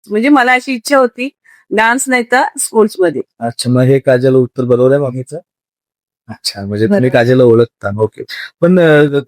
म्हणजे मला अशी इच्छा होती डान्स नाही तर स्पोर्ट्स मध्ये. अच्छा, मग हे काजल उत्तर बरोबर आहे मामीचं. अच्छा, म्हणजे तुम्ही बरोबर. काजलला ओळखता. ओके. पण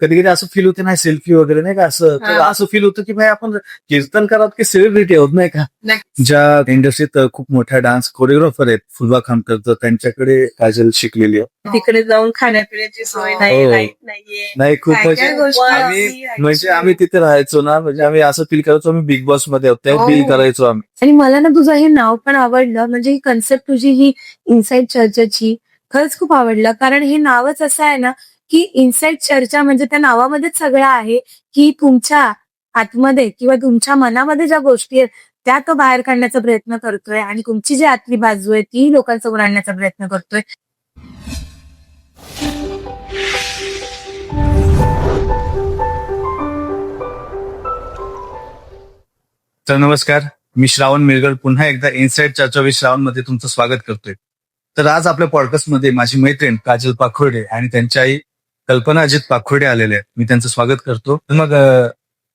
कधी कधी असं फील होते ना, सेल्फी वगैरे नाही का, असं तर हा. असं फील होतं की भाई आपण कीर्तनकारात की सेलिब्रिटी आहोत नाही का. नक्की. ज्या इंडस्ट्रीत खूप मोठ्या डान्स कोरिओग्राफर आहेत फुलवा खामकर, तर त्यांच्याकडे काजल शिकलेली आहे. तिकडे जाऊन खाण्यापिण्याची सोय नाही, हो. लाईट नाहीये. नाही, खूप काय म्हणजे काय गोष्टी म्हणजे आम्ही तिथे राहायचो ना, म्हणजे आम्ही असं फील करायचो आम्ही बिग बॉस मध्ये आहोत, तेव्हा फील हो. करायचो आम्ही. आणि मला ना तुझं हे नाव पण आवडलं, म्हणजे ही कन्सेप्ट तुझी ही इनसाइड चर्चेची खरंच खूप आवडलं. कारण हे नावच असं आहे ना, की इनसाइड चर्चा म्हणजे त्या नावामध्येच सगळं आहे, की तुमच्या आतमध्ये किंवा तुमच्या मनामध्ये ज्या गोष्टी आहेत त्या तो बाहेर काढण्याचा प्रयत्न करतोय आणि तुमची जी आतली बाजू आहे ती लोकांसमोर आणण्याचा प्रयत्न करतोय. तर नमस्कार, मी श्रावण मिरगड पुन्हा एकदा इनसाइड चर्चा विथ श्रावण मध्ये तुमचं स्वागत करतोय. तर आज आपल्या पॉडकास्टमध्ये माझी मैत्रीण काजल पाखोडे आणि त्यांची आई कल्पना अजित पाखोडे आलेले आहेत. मी त्यांचं स्वागत करतो. तर मग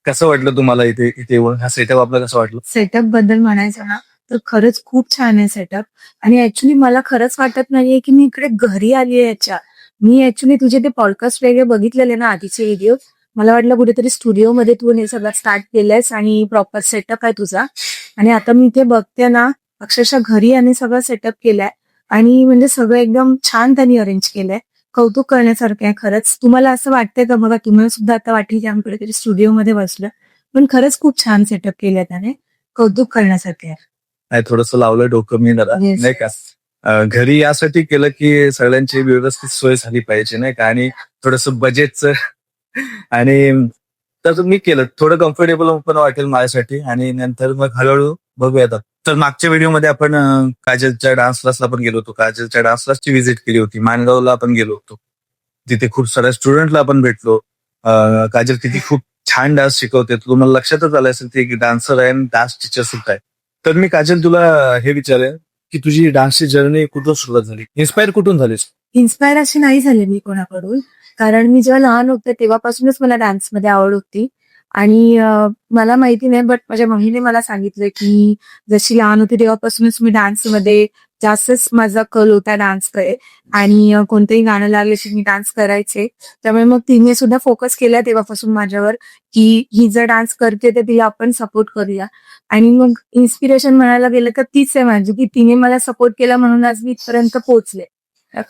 कसं वाटलं तुम्हाला इथे इथे येऊन? हा सेटअप आपला कसं वाटलं? सेटअप बद्दल म्हणायचं ना तर खरंच खूप छान आहे सेटअप. आणि ऍक्च्युली मला खरंच वाटत नाहीये की मी इकडे घरी आली आहे याच्या. मी ऍक्च्युली तुझे ते पॉडकास्ट वेगळे बघितलेले ना आधीचे व्हिडिओ. मला वाटलं कुठेतरी स्टुडिओमध्ये तू हे सगळं स्टार्ट केलंयस आणि प्रॉपर सेटअप आहे तुझा. आणि आता मी इथे बघते ना अक्षरशः घरी आणि सगळं सेटअप केलंय. आणि म्हणजे सगळं एकदम छान त्यांनी अरेंज केलंय. कौतुक करण्यासारखं आहे खरंच. तुम्हाला असं वाटतंय का बघा, तुम्हाला सुद्धा आता वाटेल की आम्ही कुठेतरी स्टुडिओमध्ये बसलं. पण खरंच खूप छान सेटअप केलंय त्याने. कौतुक करण्यासारखे आहे. नाही, थोडंसं लावलं डोकं मी जरा, Yes. नाही का. घरी यासाठी केलं की सगळ्यांची व्यवस्थित सोय झाली पाहिजे नाही का, आणि थोडंसं बजेटचं आणि तसं मी केलं, थोडं कम्फर्टेबल पण वाटेल माझ्यासाठी, आणि नंतर मग हळूहळू बघूयात. तर मागच्या व्हिडिओमध्ये आपण काजलच्या डान्स क्लासला पण गेलो होतो. काजलच्या डान्स क्लासची व्हिजिट केली होती. माणगावला आपण गेलो होतो. तिथे खूप साऱ्या स्टुडंटला आपण भेटलो. काजल किती खूप छान डान्स शिकवते. तुम्हाला लक्षातच आलं असेल ती एक डान्सर आहे आणि डान्स टीचर सुद्धा आहे. तर मी काजल तुला हे विचारेन की तुझी डान्सची जर्नी कुठून सुरुवात झाली? इन्स्पायर कुठून झालीस? इन्स्पायर अशी नाही झाले मी कोणाकडून. कारण मी जेव्हा लहान होते तेव्हापासूनच मला डान्समध्ये आवड होती. आणि मला माहिती नाही बट माझ्या मम्मीने मला सांगितलं की जशी लहान होती तेव्हापासूनच मी डान्समध्ये जास्तच माझा कल होता डान्सकडे. आणि कोणतंही गाणं लागलं की मी डान्स करायचे. त्यामुळे मग तिने सुद्धा फोकस केला तेव्हापासून माझ्यावर, की ही जर डान्स करते तर तिला आपण सपोर्ट करूया. आणि मग इन्स्पिरेशन म्हणायला गेलं तर तीच आहे माझी, की तिने मला सपोर्ट केला म्हणून आज मी इथपर्यंत पोहोचले.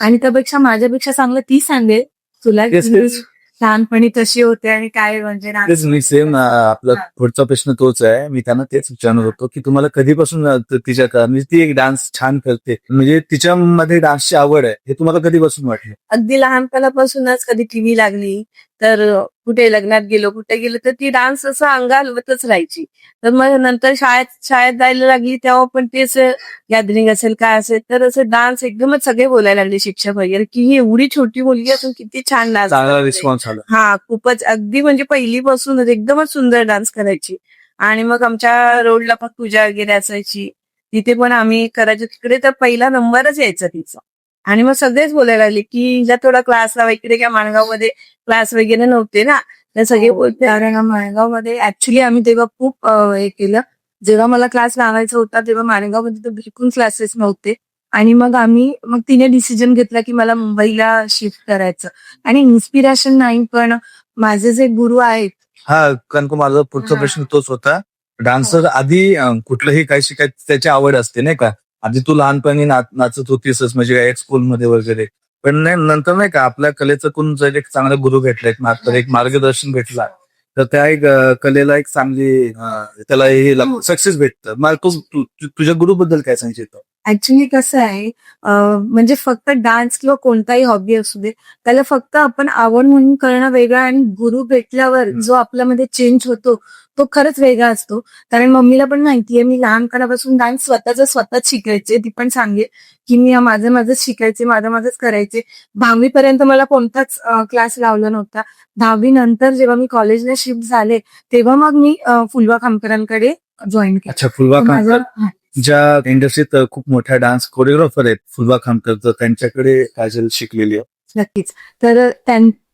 आणि त्यापेक्षा माझ्यापेक्षा चांगलं ती सांगेल तुला Yes, की yes. लहानपणी कशी होते आणि काय म्हणजे तेच मी सेम आपला हा. पुढचा प्रश्न तोच आहे. मी त्यांना तेच विचारणार होतो की तुम्हाला कधीपासून तिच्या म्हणजे ती एक डान्स छान करते, म्हणजे तिच्यामध्ये डान्सची आवड आहे, हे तुम्हाला कधीपासून वाटलं? अगदी लहानपणापासूनच कधी टीव्ही लागली तर कुठे लग्नात गेलो कुठे गेलो तर ती डान्स असं अंगालवतच राहायची. तर मग नंतर शाळेत शाळेत जायला लागली तेव्हा पण तेच गॅदरिंग असेल काय असेल तर असं डान्स एकदमच सगळे बोलायला लागले शिक्षक वगैरे की ही एवढी छोटी मुलगी असून किती छान डान्स चांगला करते. रिस्पॉन्स आला. हा खूपच अगदी म्हणजे पहिलीपासूनच एकदमच सुंदर डान्स करायची. आणि मग आमच्या रोडला पण पूजा वगैरे असायची. तिथे पण आम्ही करायचो. तिकडे तर पहिला नंबरच यायचा तिचा. आणि मग सगळेच बोलायला लागले की हिला थोडा क्लासला वगैरे काय माणगावमध्ये क्लास वगैरे नव्हते ना. तर सगळे बोलते अरे ना माणगावमध्ये ऍक्च्युली आम्ही तेव्हा खूप हे केलं. जेव्हा मला क्लास लावायचा होता तेव्हा माणगावमध्ये तर बिलकुल क्लासेस नव्हते. आणि मग तिने डिसिजन घेतला की मला मुंबईला शिफ्ट करायचं. आणि इन्स्पिरेशन नाही पण माझे जे गुरु आहेत. हा, कारण का माझा पुढचा हा. प्रश्न तोच होता. डान्सर आधी कुठलंही काही शिकायचं त्याची आवड असते नाही का. आधी तू लहानपणी नाचत होतीसच, म्हणजे काय स्कूलमध्ये वगैरे, पण नाही नंतर नाही का आपल्या कलेचं कोण जर एक चांगला गुरु भेटला, एक मार्गदर्शन भेटला, तर त्या एक कलेला एक चांगली त्याला हे सक्सेस भेटतं. मग तुझ्या गुरुबद्दल काय सांगितलं? ऍक्च्युली कसं आहे म्हणजे फक्त डान्स किंवा कोणताही हॉबी असू दे त्याला फक्त आपण आवड म्हणून करणं वेगळं आणि गुरु भेटल्यावर जो आपल्यामध्ये चेंज होतो तो खरंच वेगळा असतो. कारण मम्मीला पण माहितीये मी लहानपणापासून डान्स स्वतःच शिकायचे. ती पण सांगेल की मी माझंच शिकायचे, माझंच करायचे. 10वी पर्यंत मला कोणताच क्लास लावला नव्हता. 10वी नंतर जेव्हा मी कॉलेजला शिफ्ट झाले तेव्हा मग मी फुलवा खामकरांकडे जॉईन केलं. अच्छा, फुलवा तर खामकर माझं ज्या इंडस्ट्रीत खूप मोठ्या डान्स कोरिओग्राफर आहेत फुलवा खामकर, तर त्यांच्याकडे काजल शिकलेली आहे. नक्कीच. तर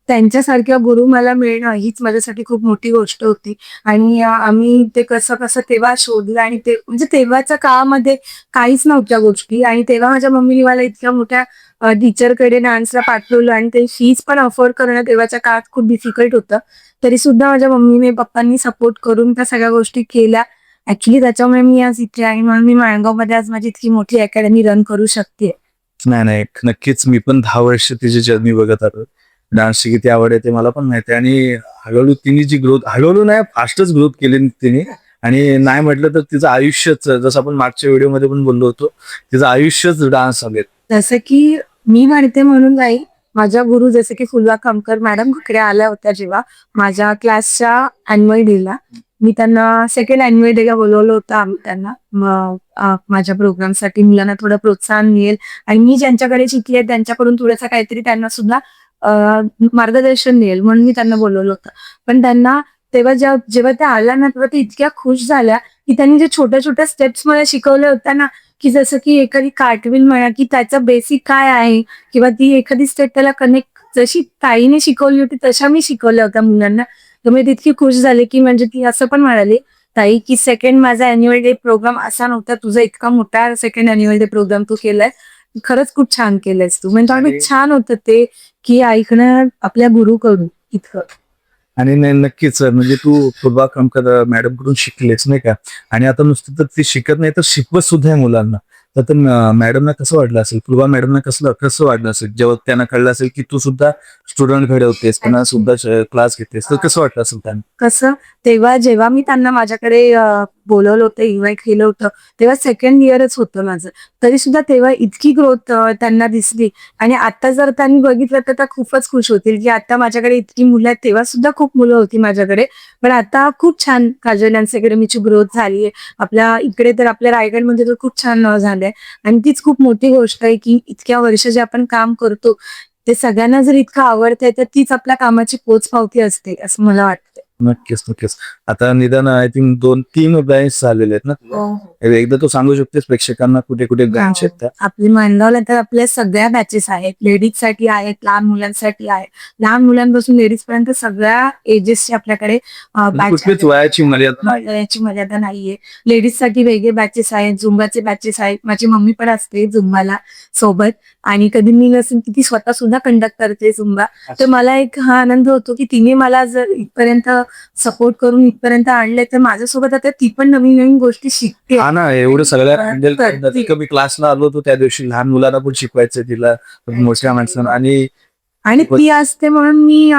त्यांच्यासारख्या गुरु मला मिळणं हीच माझ्यासाठी खूप मोठी गोष्ट होती. आणि आम्ही ते कसं कसं तेव्हा शोधलं, आणि ते म्हणजे तेव्हाच्या काळामध्ये काहीच नव्हत्या गोष्टी, आणि तेव्हा माझ्या मम्मीने मला इतक्या मोठ्या टीचरकडे डान्सला पाठवलं, आणि ते फीज पण अफोर्ड करणं तेव्हाच्या काळात खूप डिफिकल्ट होतं. तरी सुद्धा माझ्या मम्मीने पप्पांनी सपोर्ट करून त्या सगळ्या गोष्टी केल्या. ऍक्च्युली त्याच्यामुळे मी आज इथे आहे, म्हणून मी माणगावमध्ये आज माझी इतकी मोठी अकॅडमी रन करू शकते. नाही नाही, नक्कीच मी पण 10 वर्ष तिची जर्नी बघत आलो. डान्सची किती आवड आहे ते मला पण माहिती आहे. आणि हळूहळू तिने जी ग्रोथ, हळूहळू नाही फास्टच ग्रोथ केली तिने. आणि नाही म्हटलं तर तिचं आयुष्यच, जसं आपण मागच्या व्हिडिओमध्ये पण बोललो होतो, तिचं आयुष्यच डान्स हवेत. जसं की मी म्हणते म्हणून नाही, माझ्या गुरु जसे की फुलवा खामकर मॅडम इकडे आल्या होत्या जेव्हा माझ्या क्लासच्या अॅन्युअल डेला, मी त्यांना सेकंड अॅन्युअल डेला बोलवलं होतं. आम्ही त्यांना माझ्या प्रोग्रामसाठी मुलांना थोडं प्रोत्साहन मिळेल, आणि मी ज्यांच्याकडे शिकले त्यांच्याकडून थोडंसं काहीतरी त्यांना सुद्धा मार्गदर्शन मिळेल म्हणून मी त्यांना बोलवलं होतं. पण त्यांना तेव्हा जेव्हा त्या आल्या ना, तेव्हा त्या इतक्या खुश झाल्या की त्यांनी जे छोट्या छोट्या स्टेप्स मला शिकवल्या होत्या ना, की जसं की एखादी कार्टविल म्हणा, की त्याचं बेसिक काय आहे, किंवा ती एखादी स्टेप त्याला कनेक्ट जशी ताईने शिकवली होती तशा मी शिकवल्या होत्या मुलांना. तर मी तितकी खुश झाले, की म्हणजे ती असं पण म्हणाली, ताई की सेकंड माझा अॅन्युअल डे प्रोग्राम असा नव्हता, तुझा इतका मोठा सेकंड अॅन्युअल डे प्रोग्राम तू केलाय, खरंच खूप छान केलंयस तू. म्हणजे आणि- छान होतं ते, की ऐकणं आपल्या गुरुकडून इतकं. आणि नक्कीच म्हणजे तू फुलबा खामकर मॅडम कडून शिकलेस नाही का. आणि आता नुसतं तर ती शिकत नाही तर शिकवत सुद्धा आहे मुलांना. तर मॅडमना कसं वाटलं असेल, फुलबा मॅडमना कसं कसं वाटलं असेल जेव्हा त्यांना कळलं असेल की तू सुद्धा स्टुडंट घडवतेस, त्यांना सुद्धा क्लास घेतेस, तर कसं वाटलं असेल त्यांना? कसं, तेव्हा जेव्हा मी त्यांना माझ्याकडे बोलवलं होतं, इन्व्हाइट केलं होतं, तेव्हा सेकंड इयरच होतं माझं. तरी सुद्धा तेव्हा इतकी ग्रोथ त्यांना दिसली. आणि आता जर त्यांनी बघितलं तर त्या खूपच खुश होतील, की आता माझ्याकडे इतकी मुलं आहेत. तेव्हा सुद्धा खूप मुलं होती माझ्याकडे, पण आता खूप छान काजल डान्स अकॅडमीची ग्रोथ झाली आहे. आपल्या इकडे तर आपल्या रायगडमध्ये तर खूप छान नाव झालंय. आणि तीच खूप मोठी गोष्ट आहे, की इतक्या वर्ष जे आपण काम करतो ते सगळ्यांना जर इतकं आवडतंय तर तीच आपल्या कामाची पोचपावती असते, असं मला वाटतं. नक्कीच नक्कीच. आता निदान आय थिंक 2-3 ब्रँच झालेले आहेत ना. एकदा तू सांगू शकतेस प्रेक्षकांना कुठे कुठे ब्रँच आहेत त्या? आपली मानगावला तर आपल्या सगळ्या बॅचेस आहेत. लेडीजसाठी आहेत, लहान मुलांसाठी आहे. लहान मुलांपासून लेडीज पर्यंत सगळ्या एजेसची आपल्याकडे म्हणजे कुठलीच वयाची मर्यादा नाही. याची मर्यादा नाहीये. लेडीजसाठी वेगळे बॅचेस आहेत, झुंबाचे बॅचेस आहेत. माझी मम्मी पण असते झुंबाला सोबत, आणि कधी मी नसेल की ती स्वतः सुद्धा कंडक्ट करते झुंबा. तर मला एक हा आनंद होतो की तिने मला जर इथपर्यंत सपोर्ट करून इथपर्यंत आणले, तर माझ्यासोबत आता ती पण नवीन नवीन गोष्टी शिकते. हा ना, एवढं सगळ्या हँडल करते. कमी क्लासला आलो होतो त्या दिवशी, लहान मुलांना पण शिकवायचं तिला, मोठ्या माणसांना. आणि ती असते म्हणून मी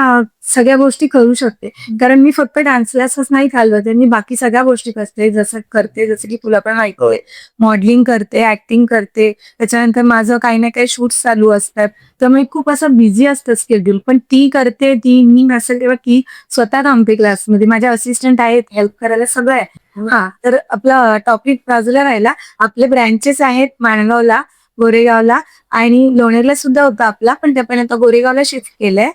सगळ्या गोष्टी करू शकते. कारण मी फक्त डान्स क्लासच नाही घालवत, मी बाकी सगळ्या गोष्टी करते जसं की तुला पण ऐकूय, मॉडेलिंग करते, ऍक्टिंग करते. त्याच्यानंतर माझं काही ना काही शूट्स चालू असतात. तर मी खूप असं बिझी असतं शेड्यूल, पण ती करते. ती मी नसेल तेव्हा ती स्वतः थांबते क्लासमध्ये. माझ्या असिस्टंट आहेत, हेल्प करायला सगळं आहे. हा, तर आपला टॉपिक बाजूला राहिला. आपले ब्रँचेस आहेत माणगावला, गोरेगावला, आणि लोणेरला सुद्धा होता आपला, पण त्या पण आता गोरेगावला शिफ्ट केलंय.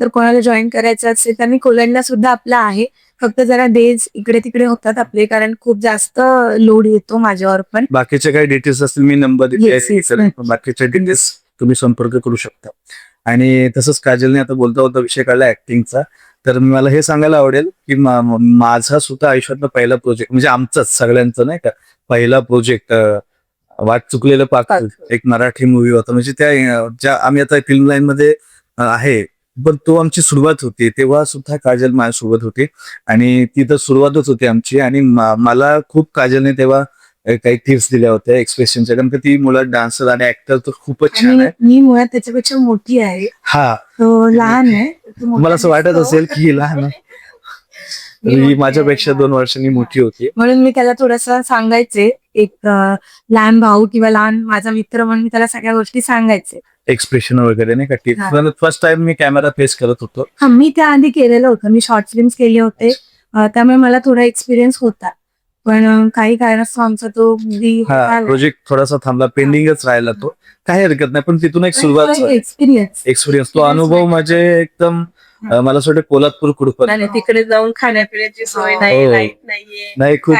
तर कोणाला जॉईन करायचं असेल तर मी कोलंडला सुद्धा आपला आहे. फक्त जरा डेज इकडे तिकडे होतात आपले, कारण खूप जास्त लोड येतो माझ्यावर पण. बाकीचे काही डिटेल्स असतील मी नंबर Yes, yes, बाकीचे डिटेल्स तुम्ही संपर्क करू शकता. आणि तसंच काजलने आता बोलता बोलता विषय काढला ऍक्टिंगचा. तर मला हे सांगायला आवडेल की माझा सुद्धा आयुष्यातला पहिला प्रोजेक्ट म्हणजे आमचाच सगळ्यांचा नाही का पहिला प्रोजेक्ट, वाट चुकलेलं पाक, एक मराठी मूवी होता. म्हणजे ज्या आम्ही आता फिल्म लाईन मध्ये आहे, पण तो आमची सुरुवात होती. तेव्हा सुद्धा काजल माझ्यासोबत होती, आणि ती तर सुरुवातच होती आमची. आणि मला खूप काजलने तेव्हा काही टिप्स दिल्या होत्या एक्सप्रेशनच्या, कारण का ती मुळात डान्सर आणि ऍक्टर तर खूपच छान आहे. मी मुळात त्याच्यापेक्षा मोठी आहे, हा, तो लहान आहे. मला असं वाटत असेल की ही लहान आहे. ही माझ्यापेक्षा 2 वर्षांनी मोठी होती. म्हणून मी त्याला थोडंसं सांगायचे, एक लहान भाऊ किंवा लहान माझा मित्र म्हणून मी त्याला सगळ्या गोष्टी सांगायचे. एक्सप्रेशन वगैरे नाही का टिप्स. फर्स्ट टाइम मी कॅमेरा फेस करत होतो. मी त्याआधी केलेलं होतं, मी शॉर्ट फिल्म्स केले होते. त्यामुळे मला थोडा एक्सपिरियन्स होता. पण काही कारणास्तव आमचा तो प्रोजेक्ट थोडासा थांबला, पेंडिंगच राहिला तो. काही हरकत नाही, पण तिथून एक सुरुवात, एक्सपिरियन्स, तो अनुभव म्हणजे एकदम मला असं वाटतं कोल्हापूर कुडपत तिकडे जाऊन खाण्यापिण्याची सोय नाही, लाईट नाहीये. नाही. खूप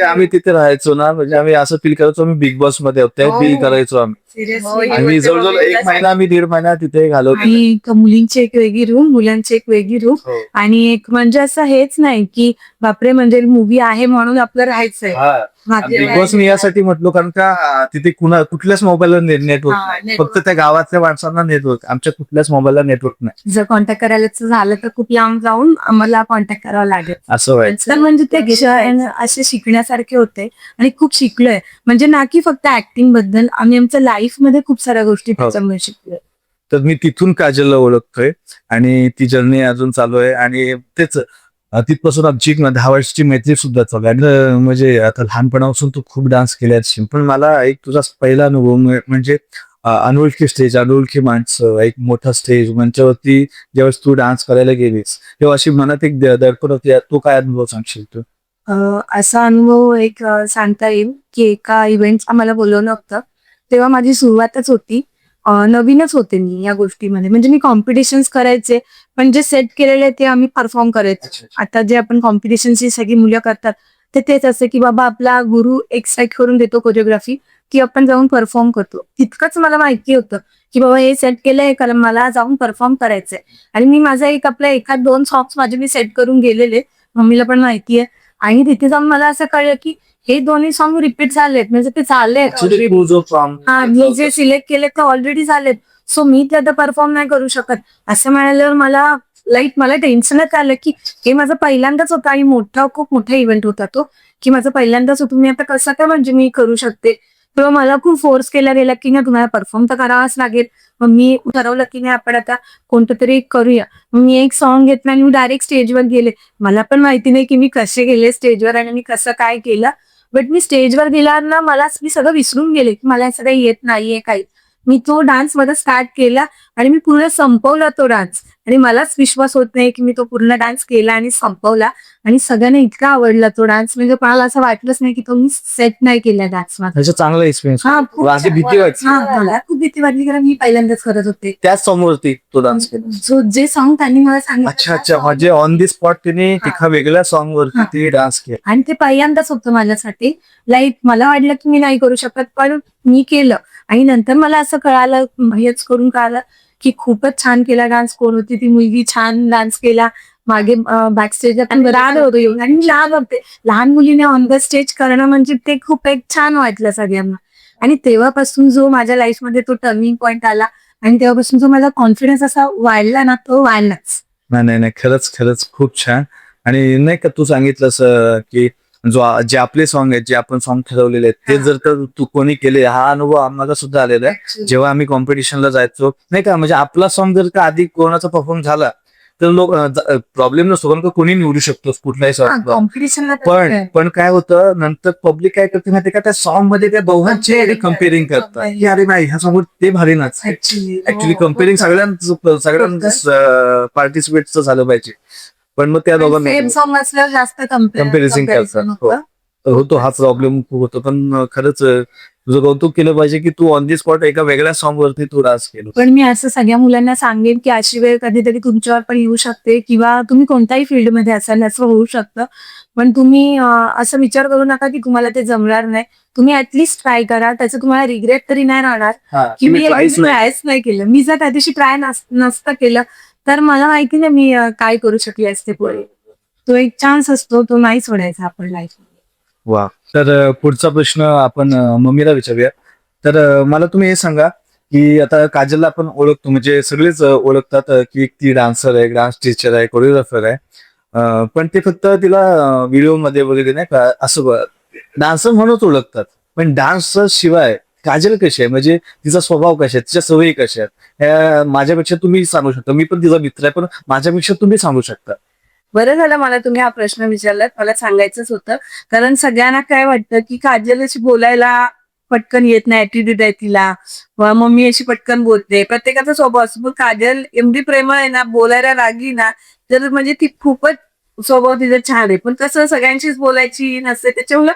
आम्ही तिथे राहायचो ना, म्हणजे आम्ही असं फील करायचो आम्ही बिग बॉस मध्ये होतो, फील करायचो आम्ही. हो, आम्ही जवळजवळ 1 महिना मी 1.5 महिना तिथे घालवतो. आणि एक मुलींची एक वेगळी रूम, मुलांची एक वेगळी रूम. हो. आणि एक म्हणजे असं हेच नाही की बापरे म्हणजे मूवी आहे म्हणून आपलं राहायचंय. हा. बाकी बिग बॉस मी यासाठी म्हटलो कारण का तिथे कुठल्याच मोबाईलवर नेटवर्क हा, नाही. network. फक्त त्या गावातल्या माणसांना नेटवर्क, आमच्या कुठल्याच मोबाईलला नेटवर्क नाही. जर कॉन्टॅक्ट करायचं झालं तर खूप लांब जाऊन आम्हाला कॉन्टॅक्ट करावा लागेल. असं व्हायचं. तर म्हणजे ते क्षण असे शिकण्यासारखे होते आणि खूप शिकलोय. म्हणजे ना की फक्त ऍक्टिंग बद्दल, आम्ही आमच्या लाईफ मध्ये खूप साऱ्या गोष्टी हो. त्याच्यामुळे शिकलोय. तर मी तिथून काजलला ओळखतोय आणि ती जर्नी अजून चालू आहे आणि तेच तिथपासून आमची 10 वर्षाची मैत्री सुद्धा चालू आहे. आणि म्हणजे आता लहानपणापासून तू खूप डान्स केले असशील, पण मला एक तुझा पहिला अनुभव म्हणजे अनोळखी स्टेज, अनोळखी माणसं, एक मोठा स्टेज मंचावरती ज्यावेळेस तू डान्स करायला गेलीस तेव्हा अशी मनात एक दडपण होती. तो काय अनुभव सांगशील तू? असा अनुभव एक सांगता येईल की एका इव्हेंट आम्हाला बोलवलं होतं, तेव्हा माझी सुरुवातच होती. नवीनच होते मी या गोष्टीमध्ये, म्हणजे मी कॉम्पिटिशन्स करायचे पण जे सेट केलेले ते आम्ही परफॉर्म करायचो. आता जे आपण कॉम्पिटिशनची सगळी मुलं करतात ते तेच असते की बाबा आपला गुरु एक सेट करून देतो कोरिओग्राफी, की आपण जाऊन परफॉर्म करतो. तितकंच मला माहिती होतं की बाबा हे सेट केलंय कारण मला जाऊन परफॉर्म करायचंय. आणि मी माझा एखाद 2 सॉंग्स माझे मी सेट करून गेलेले, मम्मीला पण माहिती आहे. आणि तिथे जाऊन मला असं कळलं की हे दोन्ही सॉन्ग रिपीट झालेत, म्हणजे ते चालले Actually, तू जो song मी जे सिलेक्ट केले ते ऑलरेडी झालेत. सो मी ते आता परफॉर्म नाही करू शकत. असं म्हणाल्यावर मला टेन्शनच आलं की हे माझं पहिल्यांदाच होतं आणि खूप मोठा इव्हेंट होता तो, की माझं पहिल्यांदाच होतं. मी आता कसं काय म्हणजे मी करू शकते. तेव्हा मला खूप फोर्स केला गेला की ना तुम्हाला परफॉर्म तर करावाच लागेल. मग मी ठरवलं की नाही आपण आता कोणतं तरी एक करूया. मग मी एक सॉन्ग घेतलं आणि मी डायरेक्ट स्टेजवर गेले. मला पण माहिती नाही की मी कसे गेले स्टेजवर आणि मी कसं काय केलं. बट मी स्टेजवर गेल्यावर ना मी सगळं विसरून गेले की मला हे सगळं येत नाहीये काही. मी तो डान्स मध्ये स्टार्ट केला आणि मी पूर्ण संपवला तो डान्स. आणि मलाच विश्वास होत नाही की मी तो पूर्ण डान्स केला आणि संपवला. आणि सगळ्यांना इतका आवडला तो डान्स, म्हणजे मला असं वाटलंच नाही की तो मी सेट नाही केला डान्स मध्ये. त्याचा चांगला एक्सपिरियन्स. हा, खूप माझी भीती वाटते. मला खूप भीती वाटली कारण मी पहिल्यांदाच करत होते. त्याच समोरती तो डान्स केला. जो जे सॉन्ग त्यांनी मला सांगितलं अच्छा म्हणजे ऑन दी स्पॉट तिने एका वेगळ्या सॉन्ग वरती ती डान्स केला. आणि ते पहिल्यांदाच होतं माझ्यासाठी. लाईक मला वाटलं की मी नाही करू शकत पण मी केलं. आणि नंतर मला असं कळालं, हेच करून कळालं की खूपच छान केला डान्स. कोण होती ती मुलगी, छान डान्स केला. मागे बॅक स्टेजला राग होतो येऊन आणि मी लहान होते. लहान मुलीने ऑन द स्टेज करणं म्हणजे ते खूप एक छान वाटलं सगळ्यांना. आणि तेव्हापासून जो माझ्या लाईफमध्ये तो टर्निंग पॉईंट आला आणि तेव्हापासून जो माझा कॉन्फिडन्स असा वाढला ना, तो वाढलाच. नाही खरंच खूप छान. आणि नाही का तू सांगितलंस की जे आपले सॉन्ग आहेत, जे आपण सॉन्ग ठरवलेले आहेत ते जर तर तू कोणी केले, हा अनुभव आम्हाला सुद्धा आलेला आहे. जेव्हा आम्ही कॉम्पिटिशनला जायचो नाही का, म्हणजे आपला सॉन्ग जर का आधी कोणाचा परफॉर्म झाला तर लोक प्रॉब्लेम नसतो कारण का कोणी निवडू शकतो कुठलाही सॉन्ग. कॉम्पिटिशनला पण काय होतं नंतर पब्लिक काय करते माहिती का, त्या सॉन्ग मध्ये त्या दोघांचे कम्पेअरिंग करतात की अरे नाही ह्या सॉन्ग ते भारी नाच. ऍक्च्युली कम्पेअरिंग सगळ्यांच पार्टिसिपेटचं झालं पाहिजे. पण मग त्या दोघांना सेम सॉन्ग असल्यावर जास्त कम्पॅरिझन करतात. होतो हा प्रॉब्लेम खूप होतो. पण खरंच तुझं कौतुक केलं पाहिजे की तू ऑन दी स्पॉट एका वेगळ्या सॉन्ग वरती तू डान्स केलं. पण मी असं सगळ्या मुलांना सांगेन की अशी वेळ कधीतरी तुमच्यावर पण येऊ शकते किंवा तुम्ही कोणत्याही फील्डमध्ये असाल असं होऊ शकतं. पण तुम्ही असं विचार करू नका की तुम्हाला ते जमणार नाही. तुम्ही ऍटलिस्ट ट्राय करा. त्याचं तुम्हाला रिग्रेट तरी नाही राहणार की मी ट्रायच नाही केलं. मी जर त्या दिवशी ट्राय नसतं केलं तर मला माहिती नाही मी काय करू शकले असते पुढे. तो एक चान्स असतो, तो नाही सोडायचा आपण लाईफ. वा. तर पुढचा प्रश्न आपण मम्मीला विचारूया. तर मला तुम्ही हे सांगा की आता काजलला आपण ओळखतो, म्हणजे सगळेच ओळखतात की ती डान्सर आहे, डान्स टीचर आहे, कोरिओग्राफर आहे. पण ते फक्त तिला व्हिडिओ मध्ये वगैरे नाही का असं डान्सर म्हणूनच ओळखतात. पण डान्स शिवाय काजल कशी आहे, म्हणजे तिचा स्वभाव कशा आहे, तिच्या सवयी कशा आहेत, ह्या माझ्यापेक्षा तुम्ही सांगू शकता. मी पण तिचा मित्र आहे पण माझ्यापेक्षा तुम्ही सांगू शकता. बरं झालं मला तुम्ही हा प्रश्न विचारलात. मला सांगायचंच होतं. कारण सगळ्यांना काय वाटतं की काजल अशी बोलायला पटकन येत नाही, ऍटिट्यूड आहे तिला, मम्मी अशी पटकन बोलते. प्रत्येकाचा स्वभाव असतो. पण काजल एवढी प्रेमळ आहे ना, बोलायला रागी ना, तर म्हणजे ती खूपच स्वभाव तिचा छान आहे. पण कसं सगळ्यांशीच बोलायची नसते, त्याच्यामुळे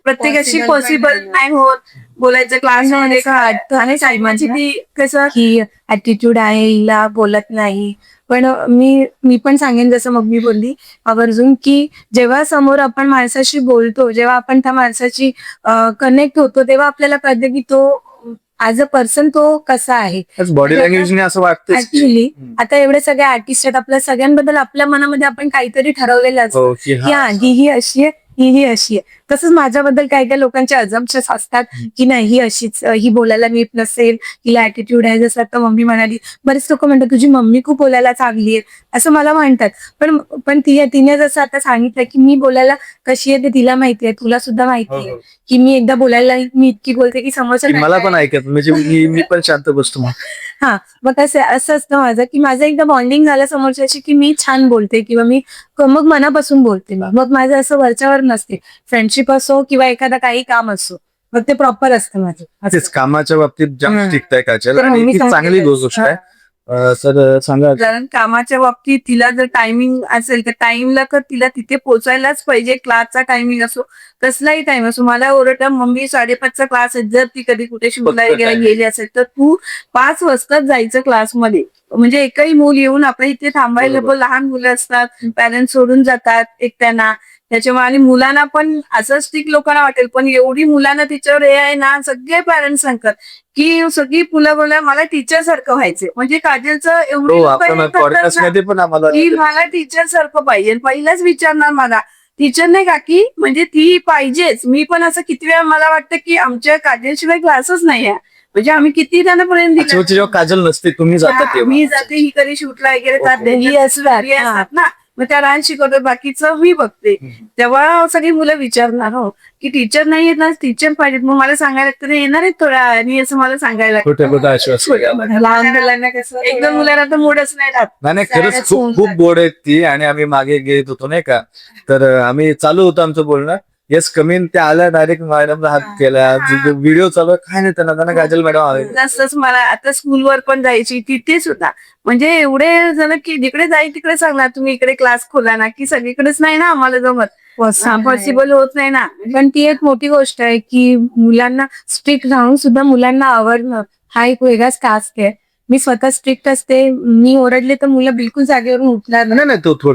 प्रत्येकाशी पॉसिबल नाही होत बोलायचं क्लासमध्ये आणि साईमाची ती कसं की ऍटिट्यूड आहे, हिला बोलत नाही. पण मी पण सांगेन जसं मम्मी बोलली आवर्जून की जेव्हा समोर आपण माणसाशी बोलतो, जेव्हा आपण त्या माणसाची कनेक्ट होतो तेव्हा आपल्याला कळतं की तो ऍज अ पर्सन तो कसा आहे. बॉडी लँग्वेजने असं वाटतं ऍक्च्युली आता एवढे सगळे आर्टिस्ट आहेत, आपल्या सगळ्यांबद्दल आपल्या मनामध्ये आपण काहीतरी ठरवलेलं असतं हो की की हा ही अशी आहे, ही अशी आहे. तसंच माझ्याबद्दल काही काही लोकांचे अजम्पशन्स असतात की नाही ही अशीच, ही बोलायला नीट नसेल, हिला ऍटिट्यूड आहे. जसं आता मम्मी म्हणाली, बरेच लोक म्हणतात तुझी मम्मी खूप बोलायला चांगली आहे असं मला म्हणतात. पण पण तिने जसं आता सांगितलं की मी बोलायला कशी आहे ते तिला माहिती आहे, तुला सुद्धा माहिती आहे की मी एकदा बोलायला मी इतकी बोलते की समोरचा मला पण ऐकत म्हणजे मी पण शांत बसतो मग. हा मग असं असतं माझं की माझं एकदा बॉन्डिंग झालं समोरच्याशी की मी छान बोलते किंवा मी मग मनापासून बोलते मी. मग माझं असं वरच्यावर नसते, फ्रेंडशिप असो किंवा एखादा काही काम असो, मग ते प्रॉपर असतं माझं. तेच कामाच्या बाबतीत जाम हं. स्ट्रिक्ट आहे काजल तर आणि मम्मी ती चांगली सांगतेच. गोष्ट आहे. तर सांगा. कारण कामाच्या बाबतीत तिला जर टायमिंग असेल तर टाइमला तर तिला तिथे पोहोचायलाच पाहिजे. क्लासचा टायमिंग असो कसलाही टाइम असो. मला ओरडता मम्मी 5:30चा क्लास आहे, जर ती कधी कुठे शूटला गेली असेल तर तू 5 वाजताच जायचं क्लासमध्ये. म्हणजे एकही मूल येऊन आपल्या इथे थांबायला, बरोबर. लहान मुलं असतात, पॅरेंट्स सोडून जातात एकट्याना. त्याच्यामुळे आणि मुलांना पण असं स्टिक लोकांना वाटेल, पण एवढी मुलांना तिच्यावर हे आहे ना, सगळे पॅरेंट्स सांगतात की सगळी मुलं बोला मला टीचर सारखं व्हायचे. म्हणजे काजलचं एवढी हो लोकं आपण हे करतात पॉडकास्ट ना, मध्ये पण आम्हाला की मला टीचर सारखं पाहिजे. पहिलाच विचारणार मला टीचर नाही काकी, म्हणजे ती पाहिजेच. मी पण असं किती वेळा मला वाटतं की आमच्या काजलशिवाय क्लासच नाही आहे. म्हणजे आम्ही किती जणांपर्यंत दिला. जेव्हा काजल नसते तुम्ही जाता हा, तेव्हा मी जाते, ही कधी शूटला वगैरे जाते, ही असतात. ही असतात ना, मग त्या रान शिकवतात, बाकीचं मी बघते. तेव्हा सगळी मुलं विचारणार हो की टीचर नाही येत ना, टीचर पाहिजेत. मग मला सांगायला लागतं नाही येणार आहेत थोड्या आणि असं मला सांगायला लागतं. छोट्या मोठ्या आश्वासन. लहान मुलांना कसं एकदम मुलांना तर मूडच नाही राहत. नाही खरंच खूप खूप गोड आहेत ती. आणि आम्ही मागे घेत होतो नाही का, तर आम्ही चालू होतं आमचं बोलणं. येस कमीन त्या आल्या डायरेक्ट मॅडमला हात केला, व्हिडिओ चालू आहे, काय नाही त्यांना काजल मॅडम आहे. तसंच मला आता स्कूलवर पण जायची तिथे सुद्धा. म्हणजे एवढे जण की जिकडे जाईल तिकडे सांगणार तुम्ही इकडे क्लास खोला ना, की सगळीकडेच नाही ना आम्हाला जमत, पॉसिबल होत नाही ना. पण ती एक मोठी गोष्ट आहे की मुलांना स्ट्रिक्ट राहून सुद्धा मुलांना आवडणं हा एक वेगळाच टास्क आहे. मी स्वतः स्ट्रिक्ट असते, मी ओरडले तर मुलं बिलकुल जागेवरून उठणार नाही. नाही तो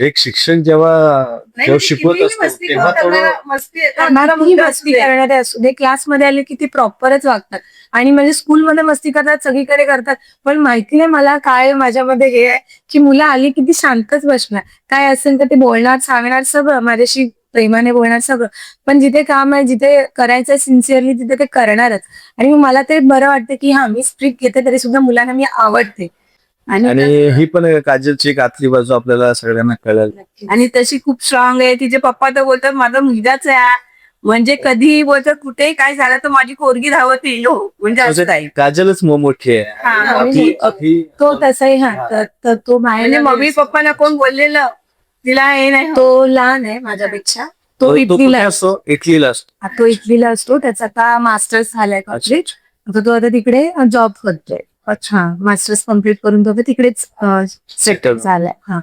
एक शिक्षक जेव्हा शिकवत असतो तेव्हा थोडं कितीही मस्ती करणारे असू दे, क्लासमध्ये आले की ते प्रॉपरच वागतात. आणि म्हणजे स्कूलमध्ये मस्ती करतात, सगळीकडे करतात, पण माहिती नाही मला काय माझ्यामध्ये हे आहे की मुलं आली की ती शांतच बसणार, काय असेल तर ते बोलणार, सांगणार, सगळं माझ्याशी प्रेमाने बोलणार सगळं. पण जिथे काम आहे, जिथे करायचं सिन्सिअरली, तिथे ते करणारच. आणि मग मला ते बरं वाटतं की हा मी स्ट्रिक्ट घेते तरी सुद्धा मुलांना मी आवडते. आणि ही पण काजलची एक आतली बाजू आपल्याला सगळ्यांना कळेल. आणि तशी खूप स्ट्रॉंग आहे. तिचे पप्पा तर बोलतात माझा मुलगाच आहे हा. म्हणजे कधीही बोलतात कुठेही काय झालं तर माझी पोरगी धावत येईल हो. म्हणजे असं आहे. काजलच मोठी आहे. हा, तो तसाही तर तो म्हणजे बाहेर मम्मी पप्पांना कोण बोललेलं तिला हे नाही हो. तो लहान आहे माझ्यापेक्षा, तो तो इटलीला कुठे असतो? इटलीला असतो. तो इटलीला असतो. त्याचा आता मास्टर्स झालाय कॉलेज. तो आता तिकडे जॉब करतोय. अच्छा, मास्टर्स कम्प्लीट करून तो आता तिकडेच सेटल झालाय. हा,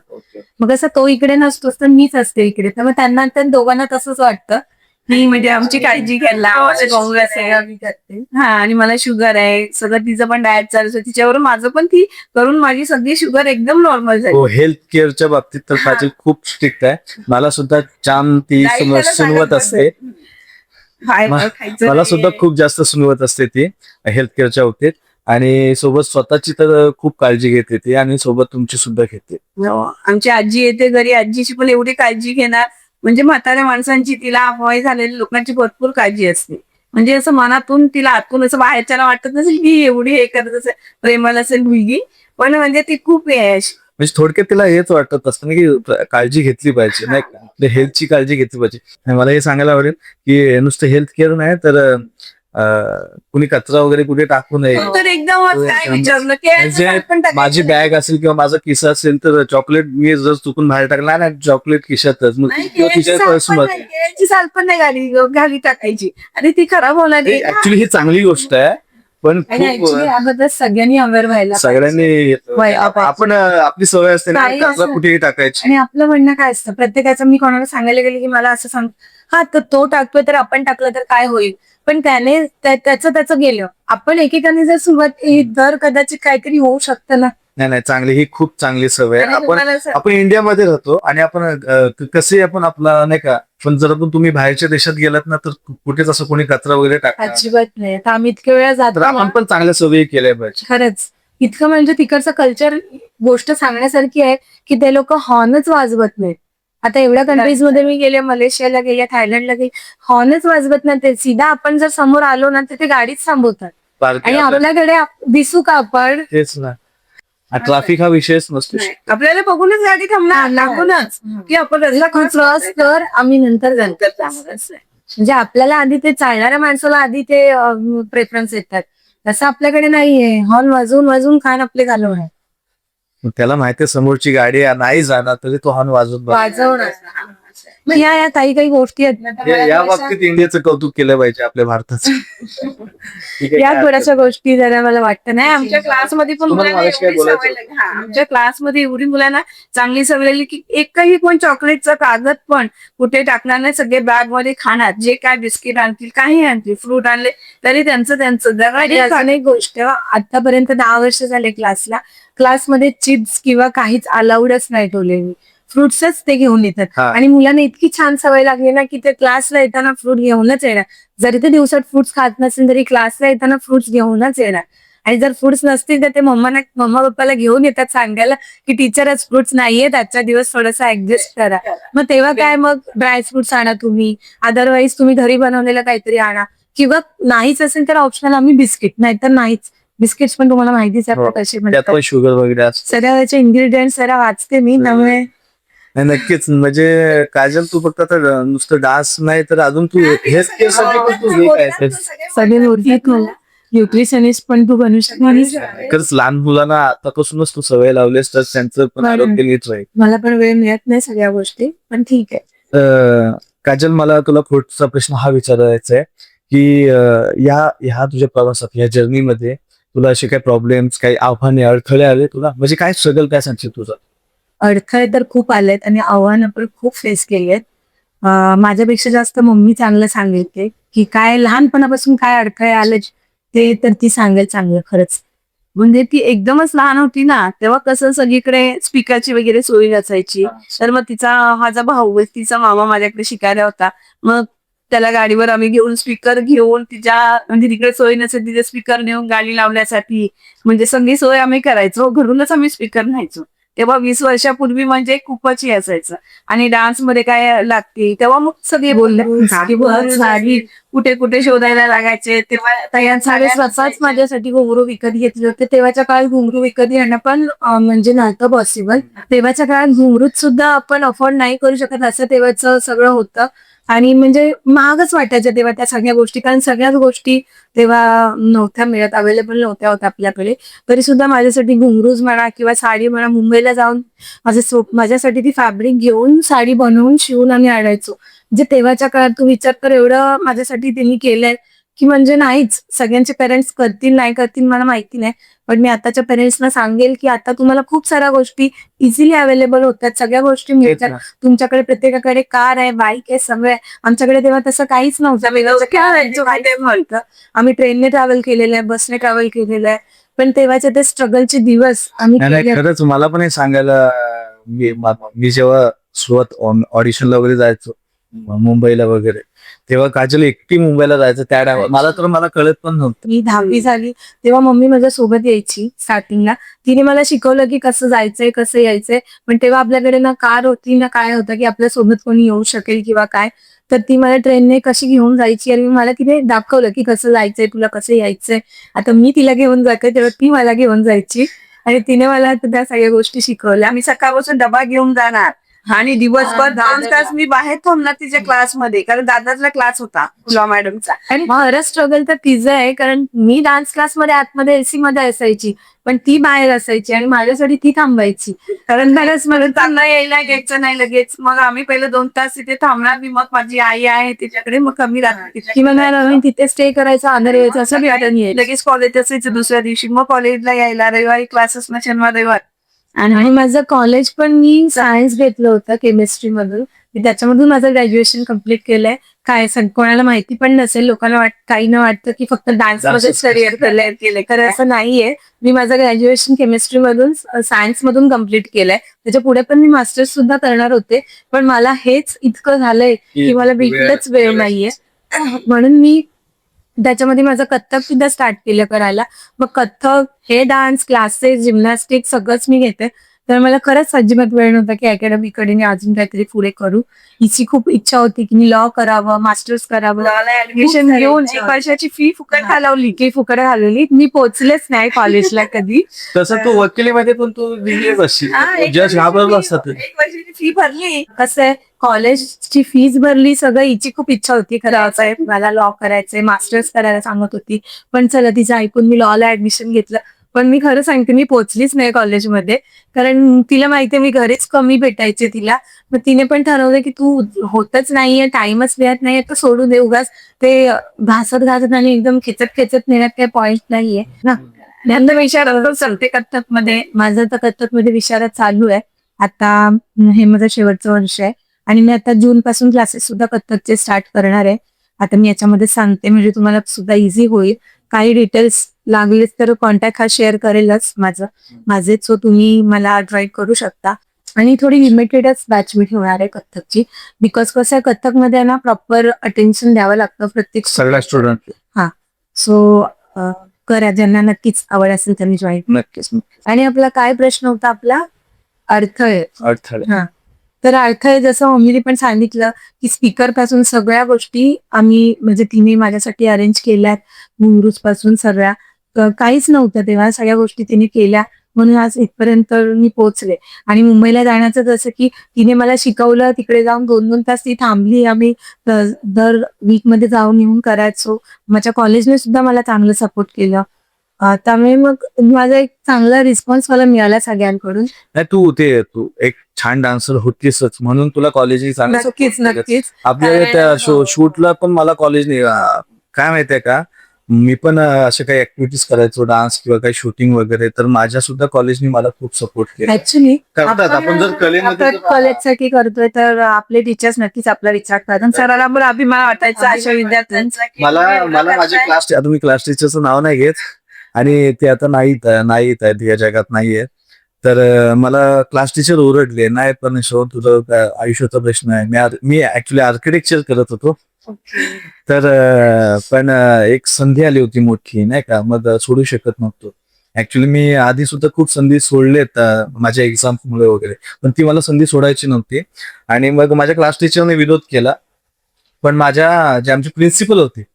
मग असं तो इकडे नसतोच तर मीच असते इकडे, तर मग त्यांना त्या दोघांना तसंच वाटतं की म्हणजे आमची काळजी घ्यायला आम्ही करते. हा, आणि मला शुगर आहे, सगळं तिचं पण डाएट चालू आहे. तिच्यावरून माझं पण ती करून माझी सगळी शुगर एकदम नॉर्मल झाली. हो, हेल्थ केअरच्या बाबतीत तर काजल खूप स्ट्रिक्ट आहे. मला सुद्धा छान ती सुनवत असते. मला सुद्धा खूप जास्त सुनवत असते ती हेल्थ केअरच्या बाबतीत. आणि सोबत स्वतःची तर खूप काळजी घेते ती, आणि सोबत तुमची सुद्धा घेते. आमची आजी येते घरी, आजीची पण एवढी काळजी घेणार. म्हणजे म्हाताऱ्या माणसांची, तिला अपवाय झालेल्या लोकांची भरपूर काळजी असते. म्हणजे असं मनातून तिला आतून असं बाहेरच्याला वाटत नसेल की एवढी हे करत असेल, प्रेमळ असेल मुलगी, पण म्हणजे ती खूप हे आहे. म्हणजे थोडक्यात तिला हेच वाटत असतं ना की काळजी घेतली पाहिजे, नाही का, हेल्थची काळजी घेतली पाहिजे. आणि मला हे सांगायला आवडेल की नुसतं हेल्थ केअर नाही तर कुणी कचरा वगैरे कुठे टाकू नये. तर एकदम काय विचारलं की म्हणजे माझी बॅग असेल किंवा माझा किस्सा असेल तर चॉकलेट मी जर चुकून बाहेर टाकला नाही, चॉकलेट खिशातच, मग केळ्याची साल पण नाही घाली टाकायची आणि ती खराब होणार. ऍक्च्युली ही चांगली गोष्ट आहे, पण ऍक्च्युली याबद्दल सगळ्यांनी अवेअर व्हायला सगळ्यांनी आपण आपली सवय असते ना कचरा कुठेही टाकायची. आणि आपलं म्हणणं काय असतं प्रत्येकाचं, मी कोणाला सांगायला गेले की मला असं सांग, हा तर तो टाकतोय तर आपण टाकलं तर काय होईल, पण त्याने त्याचं गेलं. आपण एकेकाने जर सुरुवात तर कदाचित काहीतरी होऊ शकतं ना. नाही चांगली, ही खूप चांगली सवय आहे. आणि आपण तुम्हाला असं- आपण इंडियामध्ये राहतो आणि आपण कसे आपण आपला नाही का, पण जर आपण तुम्ही बाहेरच्या देशात गेलात ना तर कुठेच असं कोणी कचरा वगैरे टाकणार नाही. अजिबात नाही. आता आम्ही इतक्या वेळा तर जातो आपण ना, पण चांगल्या सवयी केल्या पाहिजे. खरंच इतकं म्हणजे तिकडचं कल्चर गोष्ट सांगण्यासारखी आहे की ते लोक हॉर्नच वाजवत नाहीत. आता एवढ्या कंट्रीज मध्ये मी गेले, मलेशियाला गेले, थायलंडला गेले, हॉर्नच वाजवत नाही ते. सीधा आपण जर समोर आलो ना तर ते गाडीच थांबवतात. पार्टी आणि आपल्या- आपल्याकडे दिसू का आपण? तेच ना, ट्रॅफिक हा विषयच नसतो. नाही, आपल्याला बघूनच गाडी थांबणार, लागूनच की आपण रस्ता क्रॉस कर, आम्ही नंतर जाणार. म्हणजे आपल्याला आधी ते चालणाऱ्या माणसाला आधी ते प्रेफरन्स येतात. तसं आपल्याकडे नाहीये. हॉर्न वाजवून वाजवून खान आपले घालवणार, मग त्याला माहितीये समोरची गाडी नाही जाणार तरी तो हॉर्न वाजवत बसतो. वाजवणार. मग या काही काही गोष्टी आहेत ना, त्या या मला बाबतीत इंडियाचं कौतुक केलं पाहिजे आपल्या भारताचं. ठीक आहे, या काय थोड्याशा गोष्टी जरा मला वाटतं नाही, नाही आमच्या क्लासमध्ये पण तुम्हाला मुलांना मागाशी काय एवढी बोलायचं सवय लागली. आमच्या क्लासमध्ये एवढी मुलांना चांगली सवय लागली की एकही कोण चॉकलेटचं कागद पण कुठे टाकणार नाही. सगळे बॅग मध्ये खाणार, जे काय बिस्किट आणतील, काही आणतील, फ्रूट आणले तरी त्यांचं आणि दगाडी अजून एक गोष्ट, आतापर्यंत 10 वर्ष झाले क्लासमध्ये चिप्स किंवा काहीच अलाउडच नाही ठेवलेली. फ्रुट्सच ते घेऊन येतात. हा. आणि मुलांना इतकी छान सवय लागली ना की ते क्लासला येताना फ्रूट घेऊनच येणार. जरी ते दिवसात फ्रुट्स खात नसेल तरी क्लासला येताना फ्रुट्स घेऊनच येणार. आणि जर फ्रुट्स नसतील तर ते मम्मा पप्पाला घेऊन येतात सांगायला की टीचरच फ्रुट्स नाहीयेत आजचा दिवस, थोडासा ऍडजस्ट करा. मग तेव्हा काय, मग ड्रायफ्रुट्स आणा तुम्ही, अदरवाईज तुम्ही घरी बनवलेलं काहीतरी आणा, किंवा नाहीच असेल तर ऑप्शनल आम्ही बिस्किट, नाहीतर नाहीच. बिस्किट्स पण तुम्हाला माहितीच आहे हो. आपण कसे त्यात म्हणतात. पण शुगर वगैरे असतं. सगळ्या त्याचे इन्ग्रेडियंट जरा वाचते मी, त्यामुळे नाही, नक्कीच. म्हणजे काजल, तू फक्त आता नुसतं डान्स नाही तर अजून तू हेल्थ केअर साठी पण तू हे काय सगळे मूर्ती न्यूट्रिशनिस्ट पण तू बनू शकतेस. खरंच लहान मुलांना आतापासूनच तू सवय लावलीस तर त्यांचं पण बरं. आरोग्य नीट राहील. मला पण वेळ मिळत नाही सगळ्या गोष्टी, पण ठीक आहे. काजल, मला तुला पुढचा प्रश्न हा विचारायचा आहे की ह्या तुझ्या प्रवासात, या जर्नीमध्ये तुला असे काही प्रॉब्लेम्स, काही आव्हाने, अडथळे आले तुला? म्हणजे काय स्ट्रगल, काय सांगशील तुझं? अडथळे तर खूप आलेत आणि आव्हानं पण खूप फेस केली आहेत. माझ्यापेक्षा जास्त मम्मी चांगलं सांगितले की काय लहानपणापासून काय अडथळे आले ते तर ती सांगेल चांगलं. खरंच म्हणजे ती एकदमच लहान होती ना, तेव्हा कसं सगळीकडे स्पीकरची वगैरे सोय नसायची. तर मग माझा भाऊ, तिचा मामा माझ्याकडे शिकायला होता. मग त्याला गाडीवर आम्ही घेऊन, स्पीकर घेऊन, म्हणजे तिकडे सोय नसेल तिथे स्पीकर नेऊन गाडी लावण्यासाठी, म्हणजे सगळी सोय आम्ही करायचो. घरूनच आम्ही स्पीकर न्यायचो. तेव्हा 20 वर्षापूर्वी म्हणजे खूपच हे असायचं. आणि डान्स मध्ये काय लागते तेव्हा मग सगळे बोलले साडी कुठे कुठे शोधायला लागायचे. तेव्हा साडे स्वतःच माझ्यासाठी घुंगरू विकत घेतले होते. तेव्हाच्या काळात घुंगरू विकत घेणं पण म्हणजे नव्हतं पॉसिबल. तेव्हाच्या काळात घुंगरूच सुद्धा आपण अफोर्ड नाही करू शकत, असं तेव्हाचं सगळं होतं. आणि म्हणजे महागच वाटायचं तेव्हा त्या सगळ्या गोष्टी, कारण सगळ्याच गोष्टी तेव्हा नव्हत्या मिळत, अवेलेबल नव्हत्या होत्या आपल्याकडे. तरी सुद्धा माझ्यासाठी घुंगरूज म्हणा किंवा साडी म्हणा, मुंबईला जाऊन माझ्यासाठी ती फॅब्रिक घेऊन साडी बनवून शिवून आम्ही आणायचो. म्हणजे तेव्हाच्या काळात तू विचार कर, एवढं माझ्यासाठी त्यांनी केलंय की म्हणजे नाहीच. सगळ्यांचे पेरेंट्स करतील नाही करतील मला माहिती नाही, पण मी आताच्या पेरेंट्सना सांगेल की आता तुम्हाला खूप साऱ्या गोष्टी इझिली अवेलेबल होतात, सगळ्या गोष्टी मिळतात. तुमच्याकडे प्रत्येकाकडे कार आहे, बाईक आहे, सगळं आहे. आमच्याकडे तेव्हा तसं काहीच नव्हतं. आम्ही ट्रेनने ट्रॅव्हल केलेलं आहे, बसने ट्रॅव्हल केलेलं आहे, पण तेव्हाचे ते स्ट्रगलचे दिवस आम्ही नाही, खरंच मला पण हे सांगायला, मी जेव्हा सुरुवात ऑडिशनला वगैरे जायचो मुंबईला वगैरे, तेव्हा काजल एकटी मुंबईला जायचं त्या टायमाला. मला कळत पण नव्हतं. मी 10वी झाली तेव्हा मम्मी माझ्या सोबत यायची स्टार्टिंगला. तिने मला शिकवलं की कसं जायचंय, कसं यायचंय. पण तेव्हा आपल्याकडे ना कार होती ना काय होतं की आपल्या सोबत कोणी येऊ शकेल किंवा काय. तर ती मला ट्रेनने कशी घेऊन जायची आणि मला तिने दाखवलं की कसं जायचंय, तुला कसं यायचंय. आता मी तिला घेऊन जाते तेव्हा ती मला घेऊन जायची आणि तिने मला त्या सगळ्या गोष्टी शिकवल्या. आम्ही सकाळपासून डबा घेऊन जाणार आणि दिवसभर 2 तास मी बाहेर थांबणार तिच्या क्लासमध्ये, कारण दादाचा क्लास होता लॉ मॅडमचा. आणि खरं स्ट्रगल तर तिचं आहे, कारण मी डान्स क्लासमध्ये आतमध्ये एसी मध्ये असायची, पण ती बाहेर असायची आणि माझ्यासाठी ती थांबायची. कारण खरंच मला त्यांना यायला घ्यायचं नाही लगेच. मग आम्ही पहिले 2 तास तिथे थांबणार. मी मग माझी आई आहे तिच्याकडे, मग कमी राहते किंवा मी तिथे स्टे करायचा, आदर यायचं, असं लगेच कॉलेज असायचं दुसऱ्या दिवशी. मग कॉलेजला यायला, रविवारी क्लासेस ना, शनिवार रविवार. आणि माझं कॉलेज पण मी सायन्स घेतलं होतं केमिस्ट्री मधून, मी त्याच्यामधून माझं ग्रॅज्युएशन कम्प्लीट केलंय. काय कोणाला माहिती पण नसेल, लोकांना काही न वाटतं की फक्त डान्समध्ये Dance करिअर केलंय, तर असं नाहीये. मी माझं ग्रॅज्युएशन केमिस्ट्री मधून सायन्स मधून कम्प्लीट केलंय. त्याच्या पुढे पण मी मास्टर्स सुद्धा करणार होते, पण मला हेच इतकं झालंय की मला बिलकुलच वेळ नाहीये. म्हणून मी त्याच्यामध्ये माझं कथ्थक सुद्धा स्टार्ट केलं करायला. मग कथ्थक, हे डान्स क्लासेस, जिम्नॅस्टिक सगळंच मी घेते. तर मला खरंच अजिबात वेळ नव्हता की अकॅडमीकडे मी अजून काहीतरी पुढे करू. हिची खूप इच्छा होती की मी लॉ करावं, मास्टर्स करावं. ऍडमिशन घेऊन 1 वर्षाची फी फुकट घालवली. की फुकट घालवली. मी पोहोचलेच नाही कॉलेजला कधी. तसं तू वकिलीमध्ये पण तू दिलीच अशी हा, 1 जज घाबरला असता वर्षाची ते. 1 वर्षाची फी भरली. कसं आहे, कॉलेजची फीस भरली सगळं. हिची खूप इच्छा होती खरं साहेब, मला लॉ करायचंय, मास्टर्स करायला सांगत होती. पण चला तिचं ऐकून मी लॉला ऍडमिशन घेतलं. पण मी खरं सांगते, मी पोहोचलीच नाही कॉलेजमध्ये, कारण तिला माहितीये मी घरीच कमी भेटायचे तिला. मग तिने पण ठरवलं की तू होतच नाहीये, टाइमच मिळत नाहीये, तर सोडून दे. उगाच ते घासत घासत आणि एकदम खेचत खेचत नेण्यात काही पॉइंट नाहीये ना. नंतर विचारत चालते कथ्थक मध्ये. माझं तर कथ्थक मध्ये विशारद चालू आहे आता. हे माझं शेवटचं वर्ष आहे आणि मी आता जून पासून क्लासेस सुद्धा कथ्थकचे स्टार्ट करणार आहे. आता मी याच्यामध्ये सांगते म्हणजे तुम्हाला सुद्धा इझी होईल. काही डिटेल्स लागले तर कॉन्टॅक्ट हा शेअर करेलच माझे, सो तुम्ही मला जॉईन करू शकता. आणि थोडी लिमिटेडच बॅच मी ठेवणार आहे कथ्थकची, बिकॉज कसं आहे, कथ्थकमध्ये ना प्रॉपर अटेन्शन द्यावं लागतं प्रत्येक सगळ्या स्टुडंट सो करा, ज्यांना नक्कीच आवड असेल त्यांनी जॉईन. नक्कीच आणि आपला काय प्रश्न होता आपला, अडथळे. अडथळे. हा, तर अडथळे जसं मम्मीने पण सांगितलं की स्पीकर पासून सगळ्या गोष्टी आम्ही म्हणजे तिने माझ्यासाठी अरेंज केल्यात. मुंगरूज पासून सगळ्या काहीच नव्हतं तेव्हा, सगळ्या गोष्टी तिने केल्या, म्हणून आज इथपर्यंत मी पोहोचले. आणि मुंबईला जाण्याचं जसं की तिने मला शिकवलं, तिकडे जाऊन 2-2 तास ती थांबली. आम्ही दर वीक मध्ये जाऊन येऊन करायचो. माझ्या कॉलेजने सुद्धा मला चांगलं सपोर्ट केलं. त्यामुळे मग माझा एक चांगला रिस्पॉन्स मला मिळाला सगळ्यांकडून. नाही, तू एक छान डान्सर होतीसच म्हणून तुला कॉलेजने चांगलं नक्कीच support केलं. नक्कीच. आपल्या त्या शूटला पण मला कॉलेजने काय माहितीये का, मी पण असे काही ऍक्टिव्हिटीज करायचो, डान्स किंवा काही शूटिंग वगैरे, तर माझ्या सुद्धा कॉलेजने मला खूप सपोर्ट केला. ऍक्च्युली करतात आपण जर कलेमध्ये कॉलेजसाठी करतोय तर आपले टीचर्स नक्कीच आपला विचार करतात. सरांना पण अभिमान वाटायचा अशा विद्यार्थ्यांचा की मला तुम्ही एवढं मला माझे करताय. क्लास, आता मी क्लास टीचरचं नाव नाही घेत आणि ते आता नाही येत आहेत या जगात, नाहीये. तर मला क्लास टीचर ओरडले, नाही पण तुझं आयुष्याचा प्रश्न आहे. मी ऍक्च्युली आर्किटेक्चर करत होतो. तर पण एक संधी आली होती मोठी, नाही का, मग सोडू शकत नव्हतो. ऍक्च्युली मी आधी सुद्धा खूप संधी सोडलेत माझ्या एक्झाममुळे वगैरे, पण ती मला संधी सोडायची नव्हती. आणि मग माझ्या क्लास टीचरने विरोध केला. पण जे आमचे प्रिन्सिपल होते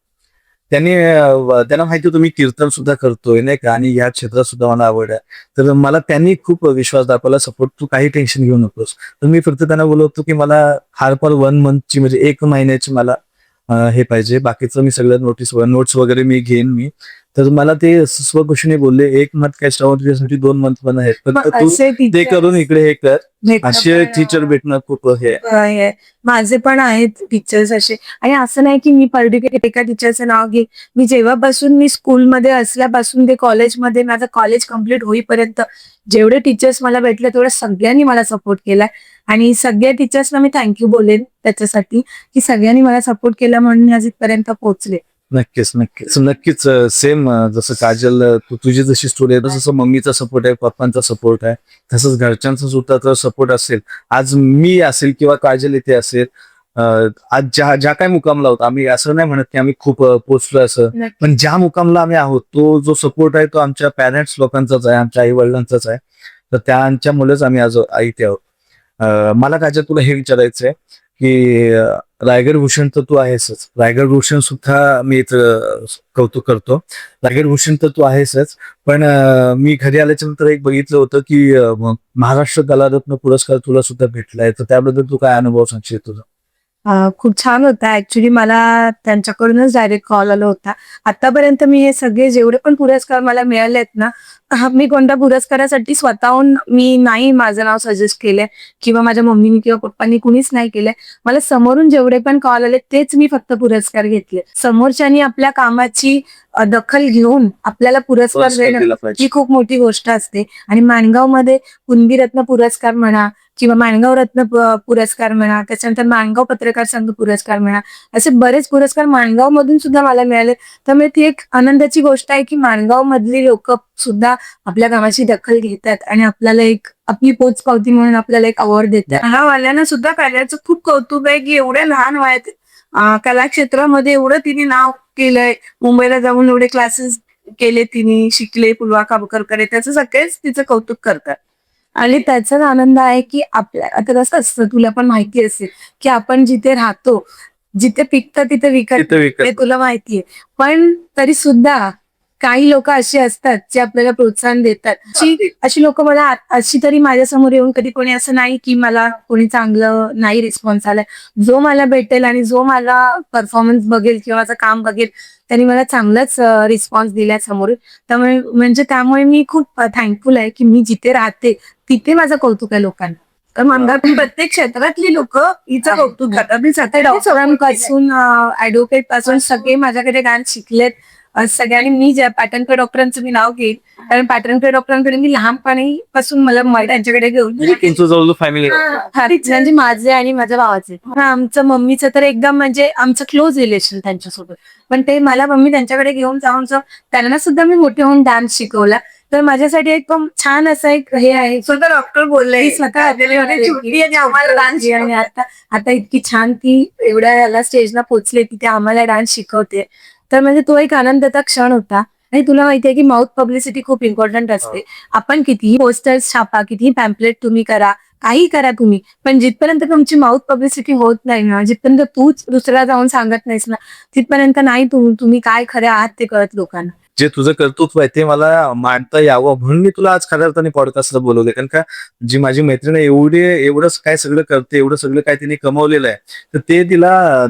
त्यांना माहिती होतं मी कीर्तन सुद्धा करतोय, नाही का, आणि या क्षेत्रात सुद्धा मला आवड आहे. तर मला त्यांनी खूप विश्वास दाखवला, सपोर्ट, तू काही टेन्शन घेऊ नकोस. तर मी फक्त त्यांना बोलत होतो की मला फार 1 मंथची म्हणजे 1 महिन्याची मला हे पाहिजे, बाकीचं मी सगळं नोट्स वगैरे मी घेईन. तर मला ते स्वखुशीने बोलले, 1 मंथ काय श्रावण, तुझ्यासाठी 2 मंथ पण आहेत, फक्त तू ते करून इकडे हे कर. असे टीचर भेटणं खूप हे आहे. माझे पण आहेत टीचर्स असे. आणि असं नाही की मी पर्टिक्युलर एका टीचरचं नाव घे. मी जेव्हापासून मी स्कूलमध्ये असल्यापासून ते कॉलेजमध्ये माझं कॉलेज कम्प्लीट होईपर्यंत जेवढे टीचर्स मला भेटले तेवढ्या सगळ्यांनी मला सपोर्ट केलाय. आणि सगळ्या टीचर्सना मी थँक्यू बोलेन त्याच्यासाठी की सगळ्यांनी मला सपोर्ट केला म्हणून मी आज इथपर्यंत पोहोचले. नक्कीच सेम जसं काजल, तुझी जशी स्टोरी आहे तसं मम्मीचा सपोर्ट आहे, पप्पांचा सपोर्ट आहे, तसंच घरच्यांचा सुद्धा तर सपोर्ट असेल. आज मी असेल किंवा काजल इथे असेल, आज ज्या काय मुकामला होता, आम्ही असं नाही म्हणत की आम्ही खूप पोचलो असं, पण ज्या मुकामला आम्ही आहोत तो जो सपोर्ट आहे तो आमच्या पॅरेंट्स लोकांचाच आहे, आमच्या आई वडिलांचाच आहे. तर त्यांच्यामुळेच आम्ही आज इथे आहोत. मला काजल तुला हे विचारायचंय की रायगड भूषण तर तू आहेसच, रायगड भूषण सुद्धा मी कौतुक करतो. रायगड भूषण तर तू आहेसच, पण मी घरी आल्याच्या नंतर एक बघितलं होतं की महाराष्ट्र कलारत्न पुरस्कार तुला सुद्धा भेटलाय. तर त्याबद्दल तू काय अनुभव सांगशील तुझा? खूप छान होता. ऍक्च्युली मला त्यांच्याकडूनच डायरेक्ट कॉल आला होता. आतापर्यंत मी हे सगळे जेवढे पण पुरस्कार मला मिळाले आहेत ना, मी कोणत्या पुरस्कारासाठी स्वतःहून मी नाही माझं नाव सजेस्ट केलंय किंवा माझ्या मम्मीने किंवा पप्पांनी कुणीच नाही केलंय. मला समोरून जेवढे पण कॉल आले तेच मी फक्त पुरस्कार घेतले. समोरच्यांनी आपल्या कामाची दखल घेऊन आपल्याला पुरस्कार पुरस्कार देणं दिला पाहिजे. ही खूप मोठी गोष्ट असते. आणि माणगावमध्ये कुणबी पुरस्कार म्हणा किंवा माणगाव रत्न पुरस्कार म्हणा, त्याच्यानंतर माणगाव पत्रकार संघ पुरस्कार म्हणा, असे बरेच पुरस्कार माणगाव मधून सुद्धा मला मिळाले. त्यामुळे ती एक आनंदाची गोष्ट आहे की माणगाव मधली लोक सुद्धा आपल्या कामाची दखल घेतात आणि आपल्याला एक आपली पोचपावती म्हणून आपल्याला एक अवॉर्ड देतात. कलावाल्यांना सुद्धा कार्याचं खूप कौतुक आहे की एवढ्या लहान वयात कला क्षेत्रामध्ये एवढं तिने नाव केलंय. मुंबईला जाऊन एवढे क्लासेस केले तिने, शिकले, पुलवा कामकरकडे, त्याचं सगळेच तिचं कौतुक करतात. आणि त्याचाच आनंद आहे की आपल्या आता कसं असतं, तुला पण माहिती असेल की आपण जिथे राहतो, जिथे पिकतं तिथे विकत तिथं विकत हे तुला माहितीये. पण तरी सुद्धा काही लोक अशी असतात जे आपल्याला प्रोत्साहन देतात. अशी लोक मला अशी तरी माझ्या समोर येऊन कधी कोणी असं नाही की मला कोणी चांगलं नाही रिस्पॉन्स आलाय. जो मला भेटेल आणि जो मला परफॉर्मन्स बघेल किंवा माझं काम बघेल त्यांनी मला चांगलाच रिस्पॉन्स दिलाय समोर. त्यामुळे मी खूप थँकफुल आहे की मी जिथे राहते तिथे माझं कौतुक आहे लोकांना. तर म्हणतात प्रत्येक क्षेत्रातली लोक हिचं कौतुक करतात. मी आता डॉक्टरांपासून ऍडव्होकेट पासून सगळे माझ्याकडे डान्स शिकलेत. सगळ्यांनी मी ज्या पाटणकर डॉक्टरांचं मी नाव घेईन, कारण पाटणकर डॉक्टरांकडे मी लहानपणीपासून मला त्यांच्याकडे घेऊन तुमचं जवळ फॅमिली म्हणजे माझे आणि माझ्या भावाचे. आमचं मम्मीचं तर एकदम म्हणजे आमचं क्लोज रिलेशन त्यांच्यासोबत. पण ते मला मम्मी त्यांच्याकडे घेऊन जाऊन त्यांना सुद्धा मी मोठे होऊन डान्स शिकवला. तर माझ्यासाठी एकदम छान असं एक हे आहे. स्वतः डॉक्टर बोलले ती स्वतः सुट्टी आणि आम्हाला डान्स आणि आता इतकी छान ती एवढ्या याला स्टेजला पोहोचले की ते आम्हाला डान्स शिकवते. तर म्हणजे तो एक आनंदाचा क्षण होता. आणि तुला माहितीये की माउथ पब्लिसिटी खूप इम्पॉर्टंट असते. आपण कितीही पोस्टर्स छापा, कितीही पॅम्पलेट तुम्ही करा, काही करा तुम्ही, पण जिथपर्यंत तुमची माउथ पब्लिसिटी होत नाही ना, जिथपर्यंत तूच दुसऱ्याला जाऊन सांगत नाहीस ना, तिथपर्यंत नाही तुम्ही काय खरे आहात ते कळत लोकांना. जे तुझं कर्तृत्व आहे ते मला मांडता यावं म्हणून मी तुला आज खऱ्या अर्थाने पॉडकास्टला बोलवले. कारण का जी माझी मैत्रीण आहे एवढं काय सगळं करते, एवढं सगळं काय तिने कमवलेलं आहे, तर ते तिला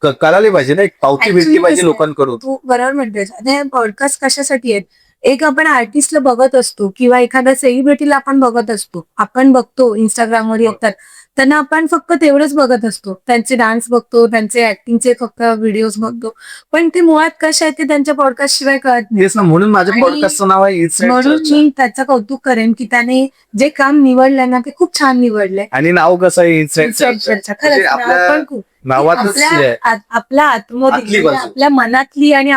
करायला पाहिजे ना, एक पावती भेटली पाहिजे लोकांकडून. तू बरोबर म्हणतेस. आता हे पॉडकास्ट कशासाठी आहेत? एक आपण आर्टिस्टला बघत असतो किंवा एखाद्या सेलिब्रिटीला आपण बघत असतो, आपण बघतो इंस्टाग्रामवर येतात, त्यांना आपण फक्त तेवढंच बघत असतो, त्यांचे डान्स बघतो, त्यांचे ऍक्टिंगचे फक्त व्हिडिओज बघतो, पण ते मुळात कसे आहेत ते त्यांच्या पॉडकास्ट शिवाय कळत नाही. तेच ना, म्हणून माझ्या आणि पॉडकास्टचं नाव आहे इनसाइड म्हणून चर्चा. मी त्याचं कौतुक करेन की त्याने जे काम निवडलंय ना ते खूप छान निवडलंय. आणि नाव कसं आहे इनसाइड Inside चर्चा. चर्चा. म्हणजे खरंच नाव आपल्या पण खूप नावातच हे आहे. आपल्या आतली आतमध्ये बाजू. आपल्या मनातली आणि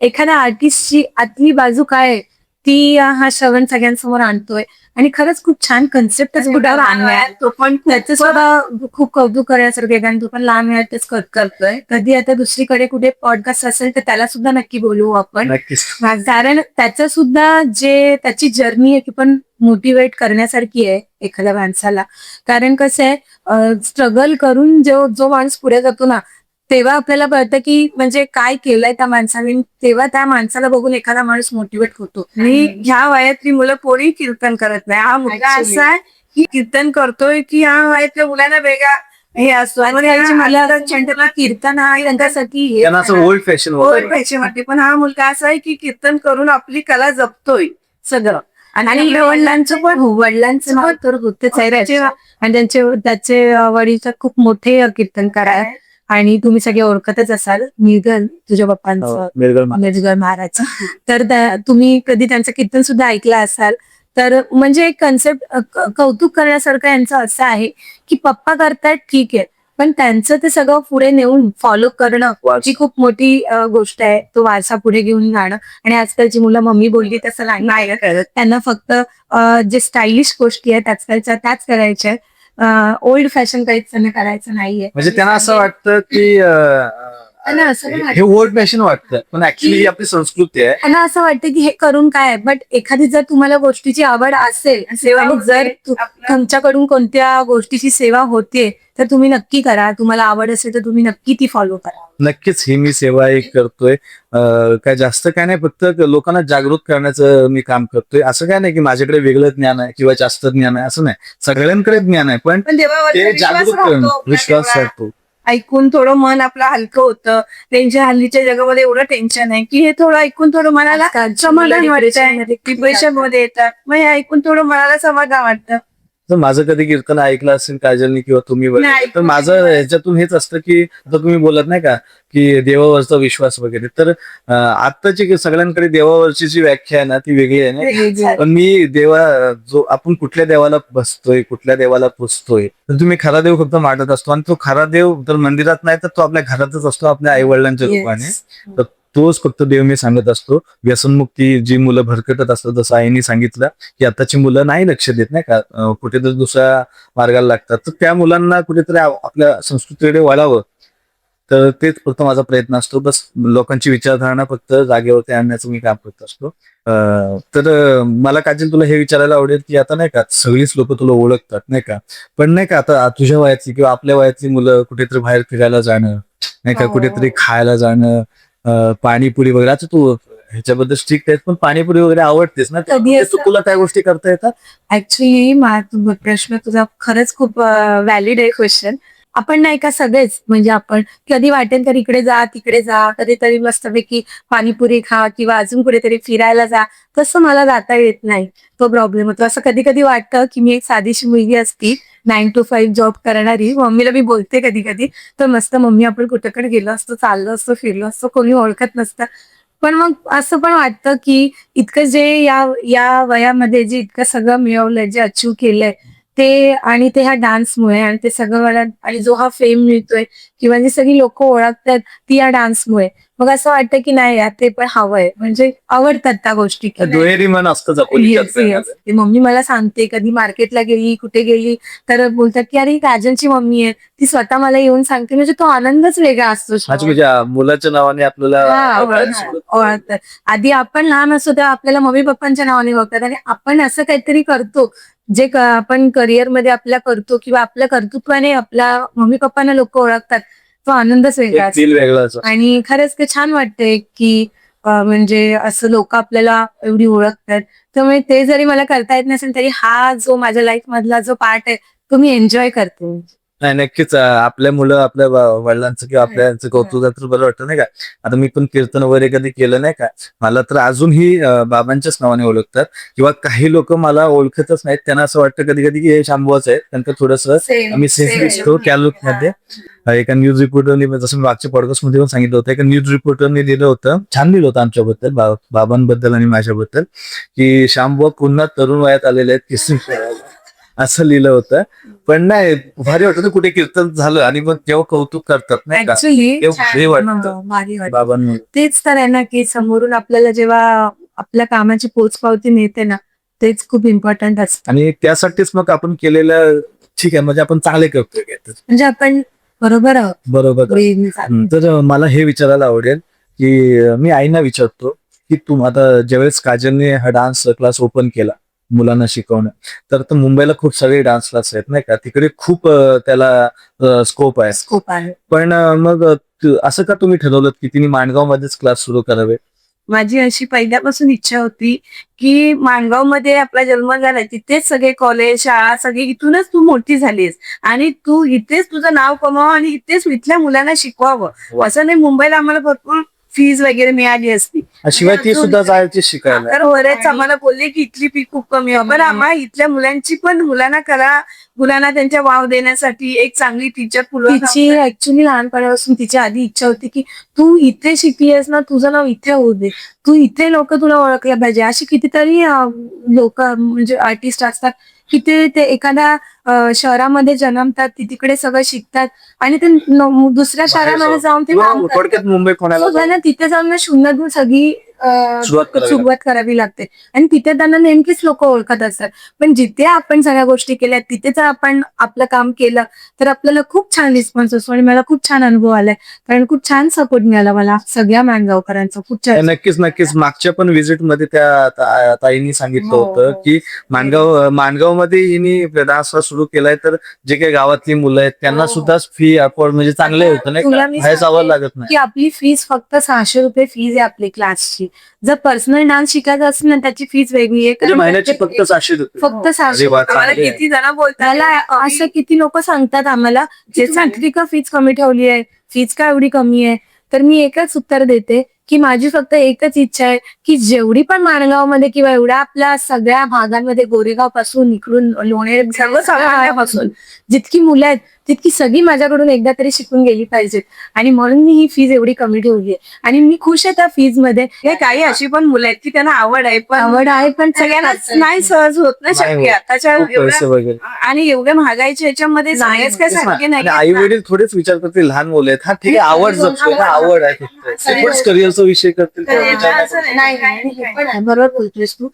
एखाद्या आर्टिस्टची आतली बाजू काय आहे, ती हा श्रवण सगळ्यांसमोर आणतोय. आणि खरंच खूप छान कन्सेप्टच कुठं आणलाय. तो पण त्याचं सुद्धा खूप कौतुक करण्यासारखं आहे, कारण तो पण लहान वेळातच करतोय. कधी आता दुसरीकडे कुठे पॉडकास्ट असेल तर त्याला सुद्धा नक्की बोलवू आपण. नक्कीच. कारण त्याचं सुद्धा जे त्याची जर्नी आहे ती पण मोटिवेट करण्यासारखी आहे एखाद्या माणसाला. कारण कसं आहे, स्ट्रगल करून जो माणूस पुढे जातो ना, तेव्हा आपल्याला कळतं की म्हणजे काय केलंय त्या माणसाने, तेव्हा त्या माणसाला बघून एखादा माणूस मोटिवेट होतो. आणि ह्या वयातली मुलं कोणी कीर्तन करत नाही. हा मुलगा Actually. असा आहे की कीर्तन करतोय की ह्या वयातल्या मुलांना वेगळा हे असतो. आणि मला चंडला कीर्तन हा त्यांच्यासाठी हे त्यांना असं ओल्ड फॅशन ओल्ड फॅशन वाटते, पण हा मुलगा असा आहे की कीर्तन करून आपली कला जपतोय सगळं. आणि आपल्या वडिलांचं नाव तर होतेच आहे त्याच्या. आणि त्याचे वडील तर खूप मोठे कीर्तनकार आहेत आणि तुम्ही सगळे ओळखतच असाल, निर्गल तुझ्या बाप्पांचं मिरजगर महाराज. तर तुम्ही कधी त्यांचं कीर्तन सुद्धा ऐकलं असाल. तर म्हणजे एक कन्सेप्ट कौतुक करण्यासारखं यांचं असं आहे की पप्पा करतायत ठीक आहे, पण त्यांचं ते सगळं पुढे नेऊन फॉलो करणं ही खूप मोठी गोष्ट आहे. तो वारसा पुढे घेऊन जाणं. आणि आजकालची मुलं मम्मी बोलली तसं नाही करत. त्यांना फक्त जे स्टायलिश गोष्टी आहेत आजकालच्या त्याच करायच्या आहेत. ओल्ड फॅशन काहीच त्यांना करायचं नाहीये. म्हणजे त्यांना असं वाटतं की त्यांना असं पण हे ओल्ड फॅशन वाटतं, पण ऍक्च्युली ही आपली संस्कृती आहे. त्यांना असं वाटतं की हे करून काय आहे, बट एखादी जर तुम्हाला गोष्टीची आवड असेल आणि जर तुमच्याकडून कोणत्या गोष्टीची सेवा होते तर तुम्ही नक्की करा. तुम्हाला आवड असेल तर तुम्ही नक्की ती फॉलो करा. नक्कीच ही मी सेवा एक करतोय. काय जास्त काय नाही, फक्त लोकांना जागृत करण्याचं मी काम करतोय. असं काय नाही की माझ्याकडे वेगळं ज्ञान आहे किंवा जास्त ज्ञान आहे, असं नाही. सगळ्यांकडे ज्ञान आहे, पण ते जागृत करणं, विश्वास राहतो. ऐकून थोडं मन आपलं हलकं होतं. त्यांच्या हल्लीच्या जगामध्ये एवढं टेन्शन आहे की हे थोडं ऐकून थोडं मनाला समाधान वाटतंय. डिप्रेशन मध्ये येतात, मग हे ऐकून थोडं मनाला समाधान वाटतं. तर माझं कधी कीर्तन ऐकलं असेल काजलनी किंवा तुम्ही वगैरे, नाही. तर माझं ह्याच्यातून हेच असतं की आता तुम्ही बोलत नाही का की देवावरचा विश्वास वगैरे, तर आत्ताची सगळ्यांकडे देवावरची जी व्याख्या आहे ना ती वेगळी आहे ना. पण मी जो आपण कुठल्या देवाला बसतोय, कुठल्या देवाला पुजतोय, तर तुम्ही खरा देव फक्त मांडत असतो आणि तो खरा देव तर मंदिरात नाही तर तो आपल्या घरातच असतो, आपल्या आई वडिलांच्या रूपाने. तर तोच फक्त देव मी सांगत असतो. व्यसनमुक्ती जी मुलं भरकटत असतात, जसं आईने सांगितलं की आताची मुलं नाही लक्ष देत नाही का, कुठेतरी दुसऱ्या मार्गाला लागतात, तर त्या मुलांना कुठेतरी आपल्या संस्कृतीकडे वळावं. तर तेच फक्त माझा प्रयत्न असतो. बस लोकांची विचारधारणा फक्त जागेवरती आणण्याचं मी काम करत असतो. मला काजल तुला हे विचारायला आवडेल की आता नाही का सगळीच लोक तुला ओळखतात नाही का, पण नाही का आता तुझ्या वयातली किंवा आपल्या वयातली मुलं कुठेतरी बाहेर फिरायला जाणं नाही का, हो. कुठेतरी खायला जाणं, पाणीपुरी वगैरे. आता तू ह्याच्याबद्दल स्ट्रिक्ट आहेस पण पाणीपुरी वगैरे आवडतेस ना, कधी म्हणजे असं- तुला त्या गोष्टी करता येतात? ऍक्च्युली प्रश्न तुझा खरंच खूप व्हॅलिड आहे क्वेश्चन. आपण नाही का सगळेच म्हणजे आपण कधी वाटेल तर इकडे जा तिकडे जा, कधीतरी मस्तपैकी पाणीपुरी खा किंवा अजून कुठेतरी फिरायला जा. तसं मला जाता येत नाही, तो प्रॉब्लेम होतो. असं कधी कधी वाटतं की मी एक साधीशी मुलगी असती 9 to 5 जॉब करणारी. मम्मीला मी बोलते कधी कधी तर मस्त मम्मी आपण कुठेकडे गेलो असतो, चाललो असतो, फिरलो असतो, कोणी ओळखत नसतं. पण मग असं पण वाटतं की इतकं जे या वयामध्ये जे इतकं सगळं मिळवलंय, जे अचीव केलंय ते, आणि ते ह्या डान्समुळे, आणि ते सगळं मला, आणि जो हा फेम मिळतोय किंवा जी सगळी लोक ओळखतात ती या डान्समुळे, मग असं वाटतं की नाही यार ते पण हवंय, म्हणजे आवडतात त्या गोष्टी की नाही. दुहेरी मन असतंच आपण Yes, विचार yes. करण्याचं. ते मम्मी मला सांगते, कधी मार्केटला गेली कुठे गेली तर बोलतात की अरे ही काजलची मम्मी आहे, ती स्वतः मला येऊन सांगते, म्हणजे तो आनंदच वेगळा असतो. अच्छा, म्हणजे मुलाच्या नावाने आपल्याला हा, ओळखतात. ओळखतात. आधी आपण लहान असतो तेव्हा आपल्याला मम्मी पप्पांच्या नावाने ओळखतात, आणि आपण असं काहीतरी करतो जे आपण करिअरमध्ये आपल्या करतो किंवा आपल्या कर्तृत्वाने आपल्या मम्मी पप्पांना लोक ओळखतात, तो आनंदच वेगळा एक असतो. फील वेगळाच असतो. आणि खरंच ते छान वाटतंय की म्हणजे असं लोक आपल्याला एवढी ओळखतात. त्यामुळे ते जरी मला करता येत नसेल तरी हा जो माझ्या लाईफ मधला जो पार्ट आहे तो मी एन्जॉय करते. नाही, नक्कीच. आपल्या मुलं आपल्या वडिलांचं किंवा आपल्या यांचं कौतुक झालं तर बरं वाटतं नाही का. आता मी पण कीर्तन वगैरे कधी केलं नाही का, मला तर अजूनही बाबांच्याच नावाने ओळखतात, किंवा काही लोक मला ओळखतच नाहीत, त्यांना असं वाटतं कधी कधी की हे शांभूच आहेत, त्यांचं थोडस आम्ही सेफ दिसतो त्या लुकमध्ये. एका न्यूज रिपोर्टरनी, जसं मी मागच्या पॉडकास्ट मध्ये पण सांगितलं होतं, एका न्यूज रिपोर्टरने दिलं होतं, छान लिहिलं होतं आमच्याबद्दल, बाबांबद्दल आणि माझ्याबद्दल, की शांभू पुन्हा तरुण वयात आलेले आहेत किसिंग करायला, असं लिहिलं होतं. पण नाही, भारी वाटतं कुठे कीर्तन झालं आणि मग तेव्हा कौतुक करतात नाही का, ऍक्च्युली तेव्हा भारी वाटतं बाबांना. तेच तर आहे ना, की समोरून आपल्याला जेव्हा आपल्या कामाची पोचपावती मिळते ना, तेच खूप इम्पॉर्टंट असतं. आणि त्यासाठीच मग आपण केलेलं ठीक आहे, म्हणजे आपण चांगले करतोय काहीतरी. म्हणजे आपण बरोबर आहोत. बरोबर. वेळेने चालतो. तर मला हे विचारायला आवडेल की मी आईना विचारतो की आता ज्यावेळेस काजलने हा डान्स क्लास ओपन केला मुलांना शिकवणं, तर मुंबईला खूप सारे डान्स क्लास आहेत नाही का, तिकडे खूप त्याला स्कोप आहे. स्कोप आहे. पण मग असं का तुम्ही ठरवलं की तिने माणगाव मध्येच क्लास सुरू करावे? माझी अशी पहिल्यापासून इच्छा होती की माणगावमध्ये आपला जन्म झाला, तिथेच सगळे कॉलेज शाळा सगळे, इथूनच तू मोठी झालीस आणि तू इथेच तुझं नाव कमावं आणि इथेच इथल्या मुलांना शिकवावं. वा. असं नाही मुंबईला आम्हाला भरपूर फीज वगैरे मिळाली असती. शिवाय ती सुद्धा जायची शिकायला. तर बरेच आम्हाला बोलले की इथली फी खूप कमी आहे, पण आम्हाला इथल्या मुलांची पण मुलांना करा, मुलांना त्यांच्या वाव देण्यासाठी एक चांगली टीचर तिची ऍक्च्युली लहानपणापासून तिची आधी इच्छा होती की तू इथे शिकलीयस ना, तुझं नाव इथे होऊ दे, तू इथे लोक तुला ओळखलं पाहिजे. अशी कितीतरी लोक म्हणजे आर्टिस्ट असतात की ते एखाद्या शहरामध्ये जन्मतात, तिकडे सगळं शिकतात आणि ते दुसऱ्या शहरामध्ये जाऊन ते काम करतात. थोडक्यात मुंबई कोणाला So त्यांना तिथे जाऊन ना शून्यातून सगळी सुरुवात करावी लागते, आणि तिथे त्यांना नेमकीच लोक ओळखत असतात. पण जिथे आपण सगळ्या गोष्टी केल्या तिथे जर आपण आपलं काम केलं तर आपल्याला खूप छान रिस्पॉन्स असतो, आणि मला खूप छान अनुभव आलाय, कारण खूप छान सपोर्ट मिळाला मला सगळ्या माणगावकरांचा. खूप छान. नक्कीच मागच्या पण व्हिजिट मध्ये त्या ताईंनी सांगितलं हो, होतं हो. की माणगाव मध्ये हिने डान्स सुरू केलाय, तर जे काही गावातली मुलं आहेत त्यांना हो. सुद्धा फी अफोर्ड म्हणजे चांगले होतं नाही तुला का, मी बाहेर जावं सांगते लागत नाही. की आपली फीस फक्त 600 रुपये फीज आहे आपली क्लासची. जर पर्सनल डान्स शिकायचा असेल ना त्याची फीज वेगळी आहे, म्हणजे महिन्याची फक्त 600 रुपये. फक्त 600 अरे वा, रुपये. आम्हाला चांगले आहे. किती जण बोलतात मला असं किती लोक सांगतात आम्हाला, जे सांगते का फीज कमी ठेवली आहे, फीज का एवढी कमी आहे, तर मी एकच उत्तर देते की माझी फक्त एकच इच्छा आहे की जेवढी पण माणगावमध्ये किंवा एवढ्या आपल्या सगळ्या भागांमध्ये गोरेगाव पासून इकडून लोणेरे सर्वसामान्यापासून जितकी मुलं आहेत तितकी सगळी माझ्याकडून एकदा तरी शिकून गेली पाहिजेत. आणि म्हणून मी ही फीज एवढी कमी ठेवली आहे आणि मी खुश आहे त्या फीज मध्ये. हे काही अशी पण मुलं आहेत की त्यांना आवड आहे पण आवड आहे पण सगळ्यांनाच नाही सहज होत ना नाही शक्य होत. आताच्या खूप पैसे एवढ्या वगैरे आणि एवढ्या महागाईच्या ह्याच्यामध्ये नाही सगळेच काय सारखे नाही आई वडील थोडेच विचार करतील लहान मुलं आहेत, हा ठीक आहे आवड जपतोय ना, आवड आहे फक्त खूपच करिअरचा विषय करतील तेव्हा Career विचार असं नाही. नाही. नाही नाही, हे पण आहे, बरोबर बोलतोयस तू.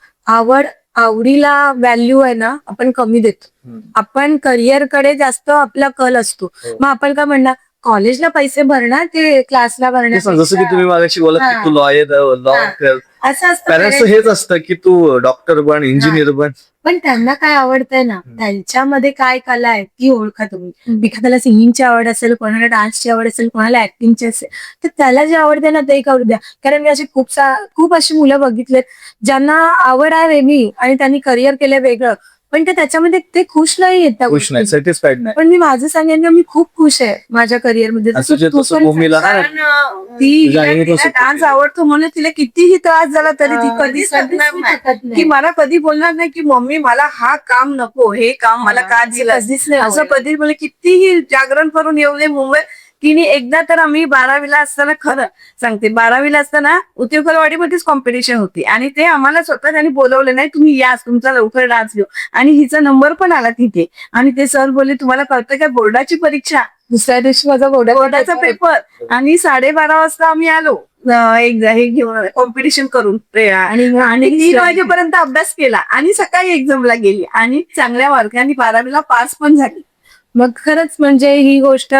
आवडीला व्हॅल्यू आहे ना आपण कमी देतो. हम्म. आपण करिअर कडे जास्त आपला कल असतो. हो. मग आपण काय म्हणणार कॉलेजला पैसे भरणार ते क्लासला तेच ना, जसं की भरणार तुम्ही मागाशी बोलत की हा. तू लॉ हा. कर, असं असतं पॅरेंट्सचं हेच असतं की तू डॉक्टर बन, इंजिनियर बन. पण त्यांना काय आवडतंय ना त्यांच्यामध्ये काय कला आहे ती ओळखा तुम्ही. एखाद्याला सिंगिंगची आवड असेल, कोणाला डान्सची आवड असेल, कोणाला ऍक्टिंगची असेल, तर त्याला जे आवडते ना ते करू द्या. कारण मी अशी खूप अशी मुलं बघितलेत ज्यांना आवड आहे वेगळी आणि त्यांनी करिअर केलं वेगळं, पण ते त्याच्यामध्ये ते खुश नाही आहेत त्या खुश नाही, गोष्टीत. सॅटिस्फाईड नाही. पण मी माझं सांगेन ना मी खूप खुश आहे माझ्या करिअरमध्ये. असं जे तसं भूमीला कारण ती तुझ्या आईने कसं डान्स आवडतो म्हणून तिला कितीही त्रास झाला तरी ती कधीच थकणार नाही की मला कधी बोलणार नाही की मम्मी मला हा काम नको, हे काम मला का दिलं कधीच नाही असं आवडत. कधी बोले. कितीही जागरण करून येऊ दे मुंबई. तिने एकदा तर आम्ही 12वीला असताना खरं सांगते 12वीला असताना उद्योगवाडीमध्येच कॉम्पिटिशन होती आणि ते आम्हाला स्वतः त्यांनी बोलवले नाही तुम्ही या तुमचा लवकर डान्स घेऊ आणि हिचा नंबर पण आला तिथे आणि ते सर बोलले तुम्हाला कळतं काय बोर्डाची परीक्षा दुसऱ्या दिवशी माझा बोर्डाचा पेपर आणि 12:30 वाजता आम्ही आलो एक हे घेऊन कॉम्पिटिशन करून आणि 3 वाजेपर्यंत अभ्यास केला आणि सकाळी एक्झामला गेली आणि चांगल्या मार्कांनी 12वीला पास पण झाली. मग खरंच म्हणजे ही गोष्ट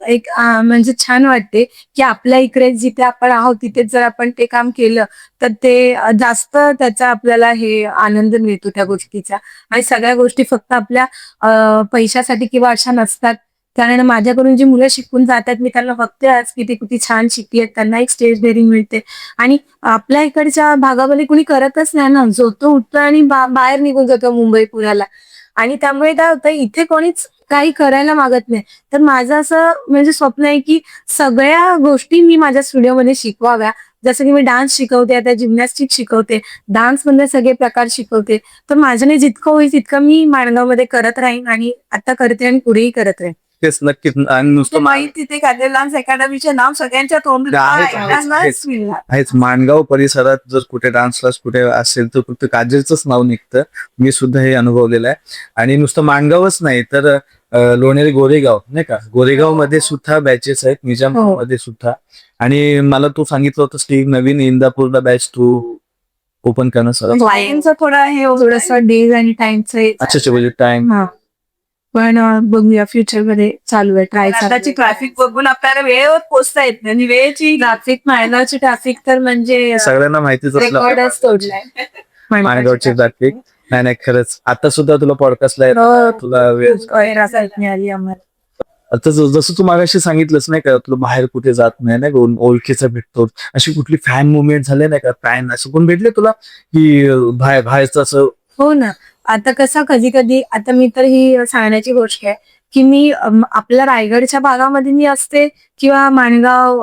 एक म्हणजे छान वाटते की आपल्या इकडे जिथे आपण आहोत तिथे जर आपण ते काम केलं तर ते जास्त त्याचा आपल्याला हे आनंद मिळतो त्या गोष्टीचा. आणि सगळ्या गोष्टी फक्त आपल्या पैशासाठी किंवा अशा नसतात. कारण माझ्याकडून जी मुलं शिकून जातात मी त्यांना बघते आज किती किती छान शिकली आहेत, त्यांना एक स्टेज डेअरिंग मिळते. आणि आपल्या इकडच्या भागामध्ये कुणी करतच नाही ना, झोपतो उठतो आणि बाहेर निघून जातो मुंबई पुण्याला. आणि त्यामुळे काय होतं इथे कोणीच काही करायला मागत नाही. तर माझं असं म्हणजे स्वप्न आहे की सगळ्या गोष्टी मी माझ्या स्टुडिओमध्ये शिकवाव्या. जसं की मी डान्स शिकवते, आता जिम्नॅस्टिक शिकवते, डान्स मधले सगळे प्रकार शिकवते. तर माझ्याने जितकं होईल तितकं मी माणगावमध्ये करत राहीन आणि आता करते आणि पुढेही करत राहीन. तेच नक्कीच. आणि नुसतं माहित तिथे काजल डान्स अकॅडमीचे नाव सगळ्यांच्या तोंडात आहेच. माणगाव परिसरात जर कुठे डान्स क्लास कुठे असेल तर फक्त काजलचंच नाव निघतं. मी सुद्धा हे अनुभवलेलं आहे. आणि नुसतं माणगावच नाही तर लोणेरे गोरेगाव नाही का, गोरेगाव मध्ये सुद्धा बॅचेस आहेत, निजामपूर मध्ये सुद्धा. आणि मला तू सांगितलं होतं स्टीव नवीन इंदापूरला बॅच तू ओपन करणं सर. क्लायंटचं थोडं हे थोडस डेज आणि टाइमचं अच्छा म्हणजे टाइम. हा पण बघूया फ्युचर मध्ये चालू आहे ट्राय. आताची ट्रॅफिक बघून आपल्याला वेळेवर पोहोचता येत नाही आणि वेळेची ट्रॅफिक माणगावची ट्रॅफिक तर म्हणजे सगळ्यांना माहितीच असलं रेकॉर्डच तोडलाय माणगावची ट्रॅफिक. नाही खरंच आता सुद्धा तुला पॉडकास्टला तुला वेळ मिळाली आम्हाला. आता जसं तू मागाशी सांगितलंच नाही का तुला बाहेर कुठे जात नाही ना, ओळखीचा भेटतो. अशी कुठली फॅन मुवमेंट झाले नाही का, फॅन असं कोण भेटले तुला की बाहेरचं असं? हो ना. आता कसं कधी कधी आता मी तर ही सांगण्याची गोष्ट आहे की मी आपल्या रायगडच्या भागामध्ये मी असते किंवा माणगाव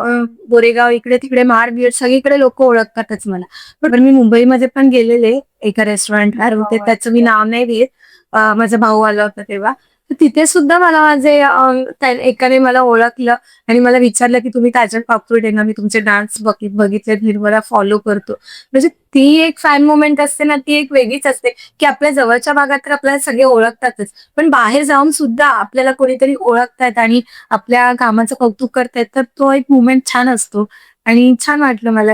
गोरेगाव इकडे तिकडे बीड सगळीकडे लोक ओळखतातच मला. पण मी मुंबईमध्ये पण गेलेले एका रेस्टॉरंटला होते, त्याचं मी नाव नाही घेत. माझा भाऊ आला होता तेव्हा. तर तिथे सुद्धा मला माझे एकाने मला ओळखलं आणि मला विचारलं की तुम्ही काजल पापरुडे ना, मी तुमचे डान्स बघितले, मी मला फॉलो करतो. म्हणजे ती एक फॅन मोमेंट असते ना, ती एक वेगळीच असते की आपल्या जवळच्या भागात तर आपल्याला सगळे ओळखतातच, पण बाहेर जाऊन सुद्धा आपल्याला कोणीतरी ओळखतायत आणि आपल्या कामाचं कौतुक करतायत, तर तो एक मुवमेंट छान असतो आणि छान वाटलं मला.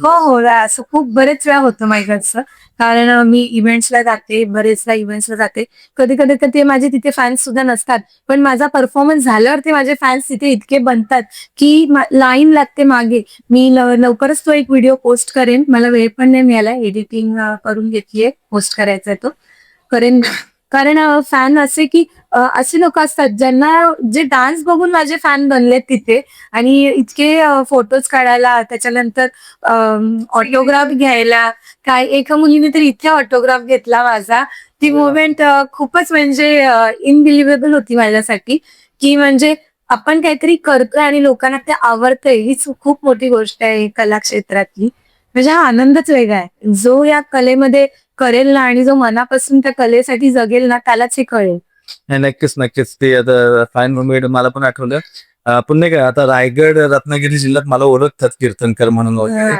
हो असं खूप बरेच वेळा होतं माझ्याकडचं. कारण मी इव्हेंट्सला जाते, बरेचदा इव्हेंट्सला जाते. कधी कधी तर ते माझे तिथे फॅन्स सुद्धा नसतात, पण माझा परफॉर्मन्स झाल्यावर ते माझे फॅन्स तिथे इतके बनतात की लाईन लागते मागे. मी लवकरच तो एक व्हिडिओ पोस्ट करेन, मला वेळ पण नाही मिळाला, एडिटिंग करून घेतलीये, पोस्ट करायचा आहे तो करेन. कारण फॅन असे लोक असतात ज्यांना जे डान्स बघून माझे फॅन बनलेत तिथे आणि इतके फोटोज काढायला, त्याच्यानंतर ऑटोग्राफ घ्यायला. काय एका मुलीने तर इथे ऑटोग्राफ घेतला माझा. ती मुवमेंट खूपच म्हणजे इनबिलिव्हेबल होती माझ्यासाठी की म्हणजे आपण काहीतरी करतोय आणि लोकांना ते आवडतंय हीच खूप मोठी गोष्ट आहे कला क्षेत्रातली. म्हणजे हा आनंदच वेगळा आहे. जो या कलेमध्ये करेल ना आणि जो मनापासून त्या कलेसाठी जगेल ना त्यालाच हे कळेल. नाही, नक्कीच नक्कीच ते आता फाईन मुमेंट मला पण आठवलं. पण नाही का आता रायगड रत्नागिरी जिल्ह्यात मला ओळखतात कीर्तनकर म्हणून वगैरे.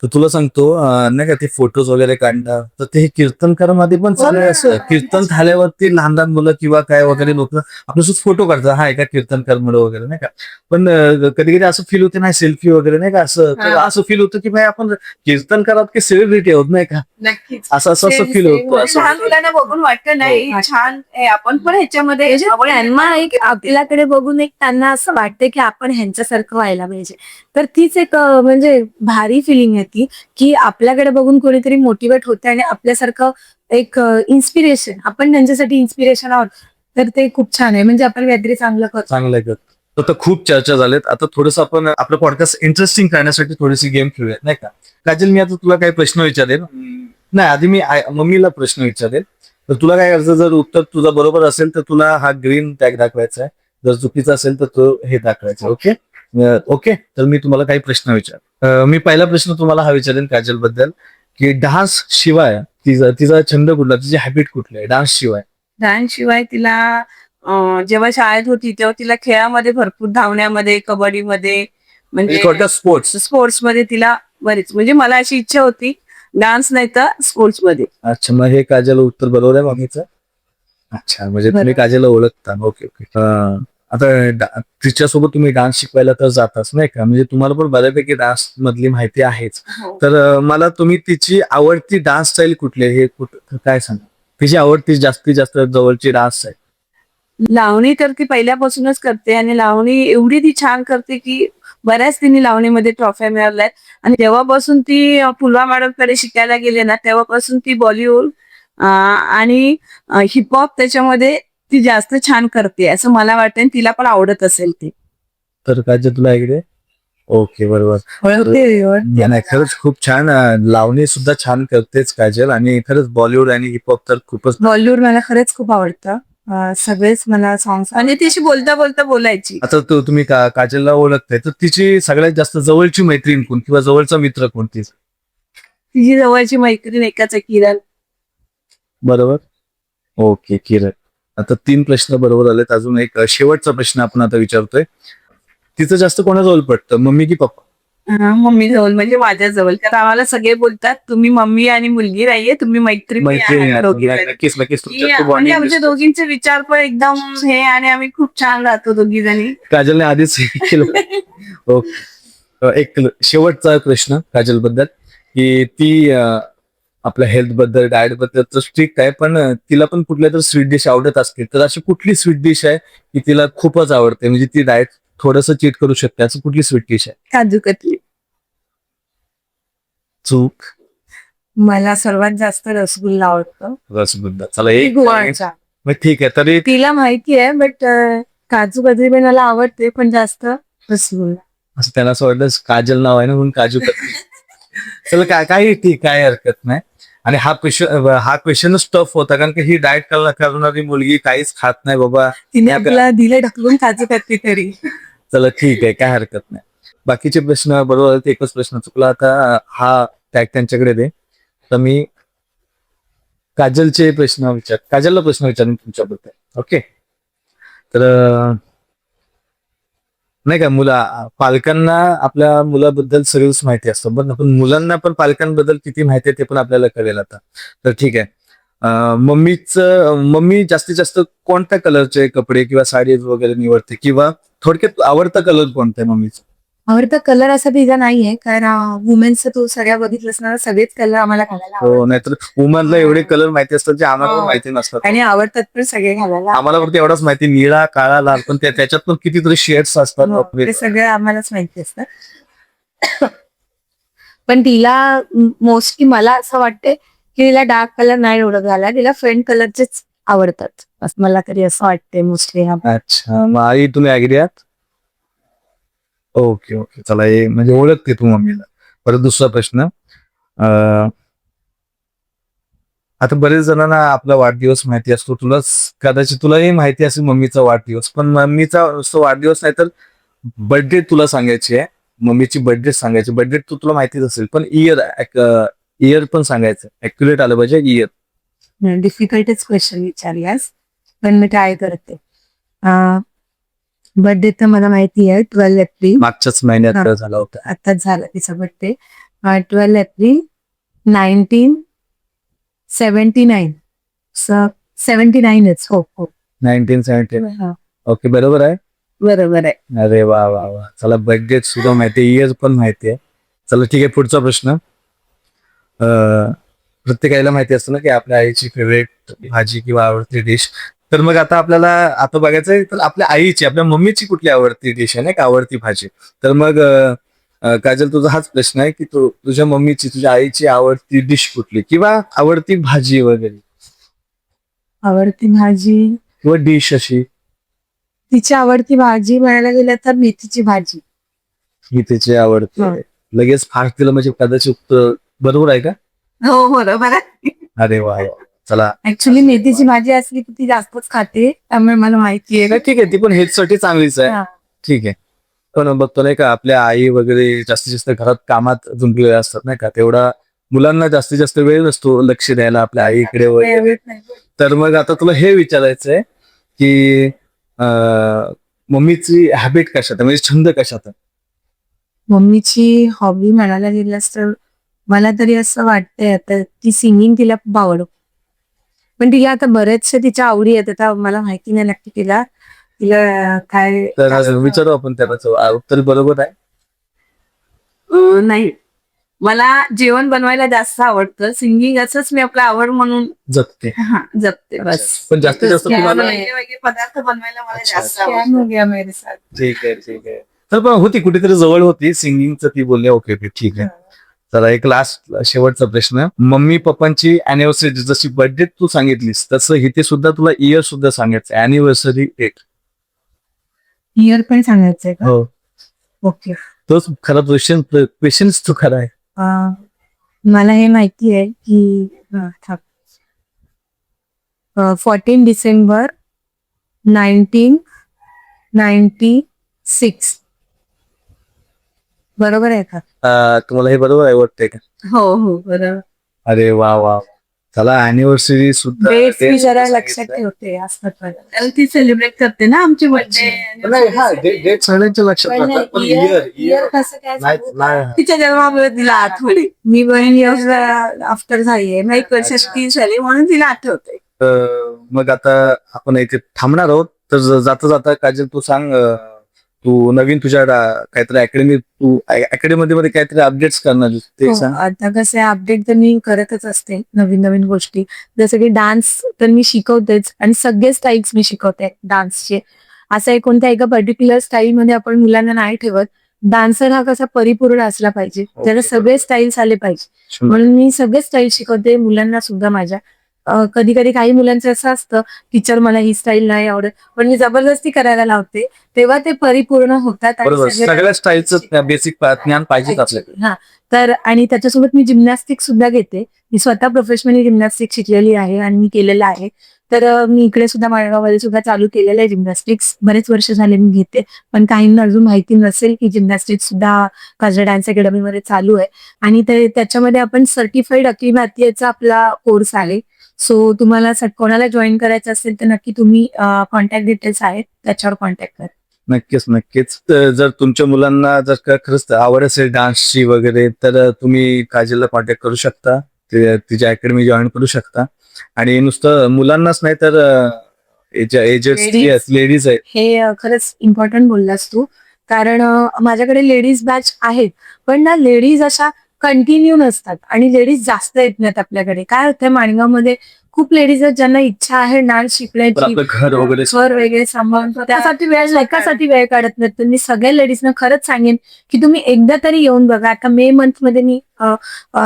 तर तुला सांगतो नाही का ते फोटोज वगैरे काढतात तर ते कीर्तनकर मध्ये पण चांगलं असं कीर्तन झाल्यावरती लहान लहान मुलं किंवा काय वगैरे लोक आपल्यासोबत फोटो काढतात हा एका कीर्तनकर मुलं वगैरे नाही का. पण कधी कधी असं फील होते नाही सेल्फी वगैरे नाही का असं तर असं फील होतं की भाई आपण कीर्तनकारात की सेलिब्रिटी आहोत नाही का नक्कीच असं असं असं फील होतं असं. लहान मुलांना बघून वाटतं नाही छान आहे, आपण पण ह्याच्यामध्ये म्हणजे त्यांना एक आपल्याकडे बघून एक त्यांना असं वाटतं की आपण ह्यांच्यासारखं व्हायला पाहिजे. तर तीच एक म्हणजे भारी फिलिंग आहे ती, की आपल्याकडे बघून कोणीतरी मोटिवेट होते आणि आपल्यासारखं एक इन्स्पिरेशन आपण त्यांच्यासाठी इन्स्पिरेशन आहोत. तर ते खूप छान आहे. म्हणजे आपण काहीतरी चांगलं करतो. चांगलं आहे. तर खूप चर्चा झाल्यात आता थोडस आपण आपलं पॉडकास्ट इंटरेस्टिंग करण्यासाठी थोडीशी गेम खेळूयात नाही का. काजल मी आता तुला काही प्रश्न विचारेल. नाही आधी मी मम्मीला प्रश्न विचारेल. तर तुला काय करायचं जर उत्तर तुझा बरोबर असेल तर तुला हा ग्रीन टॅग दाखवायचा आहे. जर चुकीचा असेल तर तो हे दाखवायचा. ओके ओके तर मी तुम्हाला काही प्रश्न विचार. मी पहिला प्रश्न तुम्हाला हा विचारेन काजल बद्दल की डान्स शिवाय तिचा तिचा छंद कुठला तिची हॅबिट कुठली आहे डान्स शिवाय. डान्स शिवाय तिला जेव्हा शाळेत होती तेव्हा तिला खेळामध्ये भरपूर धावण्यामध्ये कबड्डीमध्ये म्हणजे थोडक्यात स्पोर्ट्स. स्पोर्ट्समध्ये तिला बरीच म्हणजे मला अशी इच्छा होती डान्स नाही तर स्पोर्ट्समध्ये. अच्छा मग हे काजल उत्तर बरोबर आहे मम्मीचं. अच्छा म्हणजे तुम्ही बरोबर. काजलला ओळखता. Okay okay. आता तिच्यासोबत तुम्ही डान्स शिकवायला तर जाताच नाही का म्हणजे तुम्हाला पण बऱ्यापैकी डान्स मधली माहिती आहेच. तर मला तुम्ही तिची आवडती डान्स स्टाईल कुठली आहे हे काय सांगा तिची आवडती जास्तीत जास्त जवळची डान्स आहे. लावणी तर ती पहिल्यापासूनच करते आणि लावणी एवढी ती छान करते की बऱ्याच तिने लावणीमध्ये ट्रॉफ्या मिळवल्यात. आणि जेव्हापासून ती पुलवा मॅडमकडे शिकायला गेले ना तेव्हापासून ती बॉलिवूड आणि हिपहॉप त्याच्यामध्ये ती जास्त छान करते असं मला वाटतं आणि तिला पण आवडत असेल ते. तर काजल तुला ऐकले. ओके बरोबर. ओळखते. नाही खरंच खूप छान लावणी सुद्धा छान करतेच काजल आणि खरंच बॉलिवूड आणि हिपहॉप तर खूपच. बॉलिवूड मला खरंच खूप आवडतं. सगळेच मला सॉंग्स आणि तिशी बोलता बोलता बोलायची. आता तुम्ही काजलला ओळखताय तर तिची सगळ्यात जास्त जवळची मैत्रीण कोण किंवा जवळचा मित्र कोण तिचा. तिची जवळची मैत्रीण एकाच आहे किरण. बरोबर. ओके किरण. आता 3 प्रश्न बरोबर आलेत अजून एक शेवटचा प्रश्न आपण आता विचारतोय. तिचं जास्त कोणाजवळ पडतं मम्मी की पप्पा. मम्मी जवळ म्हणजे माझ्या जवळ कारण आम्हाला सगळे बोलतात तुम्ही मम्मी आणि मुलगी नाहीये तुम्ही मैत्रीण नक्कीच नक्कीच तुमच्यात म्हणजे आमच्या दोघींचे विचार पण एकदम हे आणि आम्ही खूप छान राहतो दोघी जणी. काजलने आधीच हे केलं. ओके. एक शेवटचा प्रश्न काजल बद्दल की ती आपल्या हेल्थ बद्दल डाएट बद्दल तर स्ट्रिक्ट आहे पण तिला पण कुठल्या तर स्वीट डिश आवडत असते तर अशी कुठली स्वीट डिश आहे की तिला खूपच आवडते म्हणजे ती डाएट थोडस चीट करू शकते असं कुठली स्वीट डिश आहे. काजू कतली. चूक. मला सर्वात जास्त रसगुल्ला आवडतो. रसगुल्ला. चला ती एक गुळाचा. मग ठीक आहे तरी तिला माहिती आहे बट काजू कतली पण मला आवडते पण जास्त रसगुल्ला. असं त्यांना असं वाटलं काजल नाव आहे ना म्हणून काजू कतली. चला काय काही ठीक काय हरकत नाही. आणि हा क्वेश्चनच टफ होता कारण की ही डाएट करणारी मुलगी काहीच खात नाही बाबा. तिने आपला दिले ढकलून काजू कतली तरी. चला ठीक आहे काय हरकत नाही. बाकीचे प्रश्न बरोबर आहेत एकच प्रश्न चुकला आता हा टॅग त्यांच्याकडे दे. तर मी काजलला प्रश्न विचारेन तुमच्याबद्दल. ओके. तर नाही का पालकांना आपल्या मुलाबद्दल सगळंच माहिती असतं पण मुलांना पण पालकांबद्दल किती माहिती आहे ते पण आपल्याला कळेल आता. तर ठीक आहे. मम्मी जास्तीत जास्त कोणत्या कलरचे कपडे किंवा साडी वगैरे निवडते किंवा थोडक्यात आवडता कलर कोणता आहे मम्मीचा. आवडता कलर असा तिचा नाहीये कारण वुमेन्सचं तू सगळ्या बघितलंस ना सगळेच कलर आम्हाला घालायला हो नाहीतर वुमनला एवढे कलर माहिती असतात जे आम्हाला पण माहिती नसतात आणि आवडतात पण सगळे घालायला. आम्हाला फक्त एवढाच माहिती निळा काळा लाल पण त्याच्यात पण कितीतरी शेड्स असतात. ते सगळं आम्हालाच माहिती असतं. पण तिला मोस्टली मला असं वाटते की तिला डार्क कलर नाही एवढं घालायला तिला फेंट कलरचेच आवडतात असं मला तरी असं वाटते मोस्टली. अच्छा मग आई तुम्ही ऍग्री आहात. ओके ओके चला हे म्हणजे ओळखते तू मम्मीला. परत दुसरा प्रश्न आता बरेच जणांना आपला वाढदिवस माहिती असतो. कदाचित तुलाही माहिती असेल मम्मीचा वाढदिवस, पण मम्मीचा नुसता वाढदिवस नाही तर बर्थडे तुला सांगायची आहे. मम्मीची बर्थडे सांगायची. बर्थडे तुला माहितीच असेल, पण इयर पण सांगायचं. ऍक्युरेट आलं पाहिजे इयर. डिफिकल्टच क्वेश्चन विचारल्यास, पण मी ट्राय करते. बर्थडे तर मला माहिती आहे 12 एप्रिल. मागच्याच महिन्यात हा. झाला होता. आताच झाला तिचा बर्थडे. 12 एप्रिल 1979. 79च. हो हो 1979. हा. ओके, बरोबर आहे. बरोबर आहे. अरे वा वा वा. चला, बर्थडे सुद्धा माहिती आहे, इयर पण माहिती आहे. चला ठीक आहे, पुढचा प्रश्न. प्रत्येक आईला माहिती असतं ना की आपल्या आईची फेवरेट भाजी किंवा आवडती डिश. तर मग आता आपल्याला आता बघायचं आहे, तर आपल्या आईची, आपल्या मम्मीची कुठली आवडती डिश आहे ना का आवडती भाजी. तर मग काजल, तुझा हाच प्रश्न आहे की तुझ्या मम्मीची, तुझ्या आईची आवडती डिश कुठली किंवा आवडती भाजी वगैरे आवडती भाजी, किंवा डिश अशी. तिची आवडती भाजी म्हणायला गेलं तर मेथीची भाजी. ही तिची आवडते. हो. लगेच फास्ट दिलं म्हणजे कदाचित बरोबर आहे का? हो बरोबर आहे. अरे वा वा. चला ऍक्च्युली मेथीची भाजी असली की ती जास्तच खाते, त्यामुळे मला माहिती आहे. नाही, ठीक आहे, ती पण हेल्थसाठी चांगलीच आहे. हा. ठीक आहे. पण बघतो नाही का, आपल्या आई वगैरे जास्तीत जास्त घरात कामात जुंपलेल्या असतात नाही का, तेवढा मुलांना जास्तीत जास्त वेळ नसतो लक्ष द्यायला आपल्या आईकडे वगैरे. Favorite नाही. तर मग आता तुला हे विचारायचं आहे की मम्मीची हॅबिट कशात आहे, म्हणजे छंद कशात आहे? मम्मीची हॉबी म्हणायला गेल्यास तर मला तरी असं वाटतंय आता ती सिंगिंग तिला खूप आवडतं. पण तिला आता बरेचसे तिच्या आवडी आहेत. आता मला माहिती नाही नक्की तिला तिला काय तर विचारू आपण त्याचं उत्तर. बरोबर आहे. नाही, मला जेवण बनवायला जास्त आवडतं. सिंगिंग असंच मी आपला आवड म्हणून जगते. जपते बस. अच्छा. पण जास्तीत जास्त Scam तुम्हाला. आहे. वेगळे पदार्थ बनवायला मला अच्छा. जास्त Scam आवडतं. हो गया मेरे साथ. ठीक आहे, ठीक आहे. तर पण होती कुठेतरी जवळ होती सिंगिंगचं, ती बोलली ओके ओके ठीक आहे. चला, एक लास्ट शेवटचा प्रश्न. मम्मी पप्पांची अॅनिव्हर्सरी जशी बर्थडे तू सांगितलीस, तसं इथे सुद्धा तुला इयर सुद्धा सांगायचं, अॅनिव्हर्सरी डेट. इयर पण सांगायचंय का? हो, ओके. तोच खरा क्वेश्चन्स तू खरा आहे. मला हे माहिती आहे की 14 डिसेंबर 1996. बरोबर आहे का? तुम्हाला हे बरोबर आहे वाटतंय का? हो बरोबर. अरे वा वा. चला, अॅनिव्हर्सरी सुद्धा डेट्स date मी जरा सुद्धा लक्षात सांगितलंय. ठेवते असतात मला. कारण ती सेलिब्रेट करते ना आमची नाही, हा बर्थडे. डेट सगळ्यांच्या लक्षात पण राहतात, पण year इयर कसं काय नाही सांगू? नाही. तिच्या जन्मामुळे तिला आठवली. मी 1 इयर्स आफ्टर झालीये. नाही, एक वर्ष ती झाली म्हणून तिला आठवते. मग आता आपण इथे थांबणार आहोत. तर जाता जाता काजल, तू सांग, तू नवीन तुझ्या काहीतरी अकॅडमीमध्ये काहीतरी अपडेट्स करणार ते हो, सांग. आता कसं आहे अपडेट तर मी करतच असते नवीन नवीन गोष्टी. जसं की डान्स तर मी शिकवतेच आणि सगळे स्टाईल्स मी शिकवते डान्सचे. असं एक कोणत्या एका पर्टिक्युलर स्टाईल मध्ये आपण मुलांना नाही ठेवत. डान्सर हा कसा परिपूर्ण असला पाहिजे, त्याला Okay, सगळे स्टाईल्स आले पाहिजे. म्हणून मी सगळे स्टाईल शिकवते मुलांना सुद्धा माझ्या. कधी कधी काही मुलांचं असं असतं, टीचर मला ही स्टाईल नाही आवडत, पण मी जबरदस्ती करायला लावते, तेव्हा ते परिपूर्ण होतात. आणि बरोबर, सगळे सगळ्या स्टाईलचं बेसिक ज्ञान पाहिजेच आपल्याकडे. हा. तर आणि त्याच्यासोबत मी जिम्नॅस्टिक सुद्धा घेते. मी स्वतः प्रोफेशनली जिम्नॅस्टिक शिकलेली आहे आणि मी केलेलं आहे. तर मी इकडे सुद्धा माळगावमध्ये सुद्धा चालू केलेलं आहे जिम्नॅस्टिक्स. बरेच वर्ष झाले मी घेते. पण काहींना अजून माहिती नसेल की जिम्नॅस्टिक्स सुद्धा काजल डान्स अकॅडमीमध्ये चालू आहे. आणि त्याच्यामध्ये आपण सर्टिफाईड अखिल भारतीयचा आपला कोर्स आहे. सो तुम्हाला कोणाला जॉईन करायचं असेल तर नक्की तुम्ही कॉन्टॅक्ट डिटेल्स आहेत त्याच्यावर कॉन्टॅक्ट करा. नक्कीच नक्कीच. तर जर तुमच्या मुलांना जर का खरंच आवड असेल डान्सची वगैरे, तर तुम्ही काजलला कॉन्टॅक्ट करू शकता, तिच्या अकॅडमी जॉईन करू शकता. आणि नुसतं मुलांनाच नाही तर एजेड लेडीज आहेत. हे खरंच इम्पॉर्टंट बोललास तू. कारण माझ्याकडे लेडीज बॅच आहेत, पण ना लेडीज अशा कंटिन्यू नसतात आणि लेडीज जास्त येत नाहीत आपल्याकडे. काय होतंय माणगावमध्ये खूप लेडीज आहेत ज्यांना इच्छा आहे डान्स पण शिकण्याची, आपलं घर वगैरे घर वगैरे सांभाळून त्यासाठी वेळ काढत नाहीत. तर मी सगळ्या लेडीजना खरंच सांगेन की तुम्ही एकदा तरी येऊन बघा. आता मे मंथ मध्ये मी